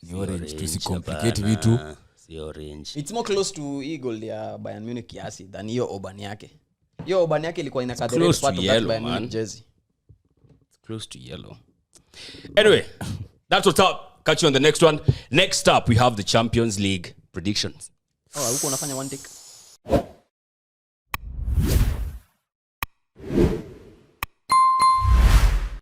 Ni orange. Tusicomplicate vitu. Si orange. It's more close to Eagle ya Bayern Munich kiasi than hiyo Auburn yake. Hiyo Auburn yake ilikuwa inakaa the red part of that Bayern Munich jersey. It's close to yellow. Anyway, that's what's up. Catch you on the next one. Next up, we have the Champions League predictions. Oh, huko unafanya one take.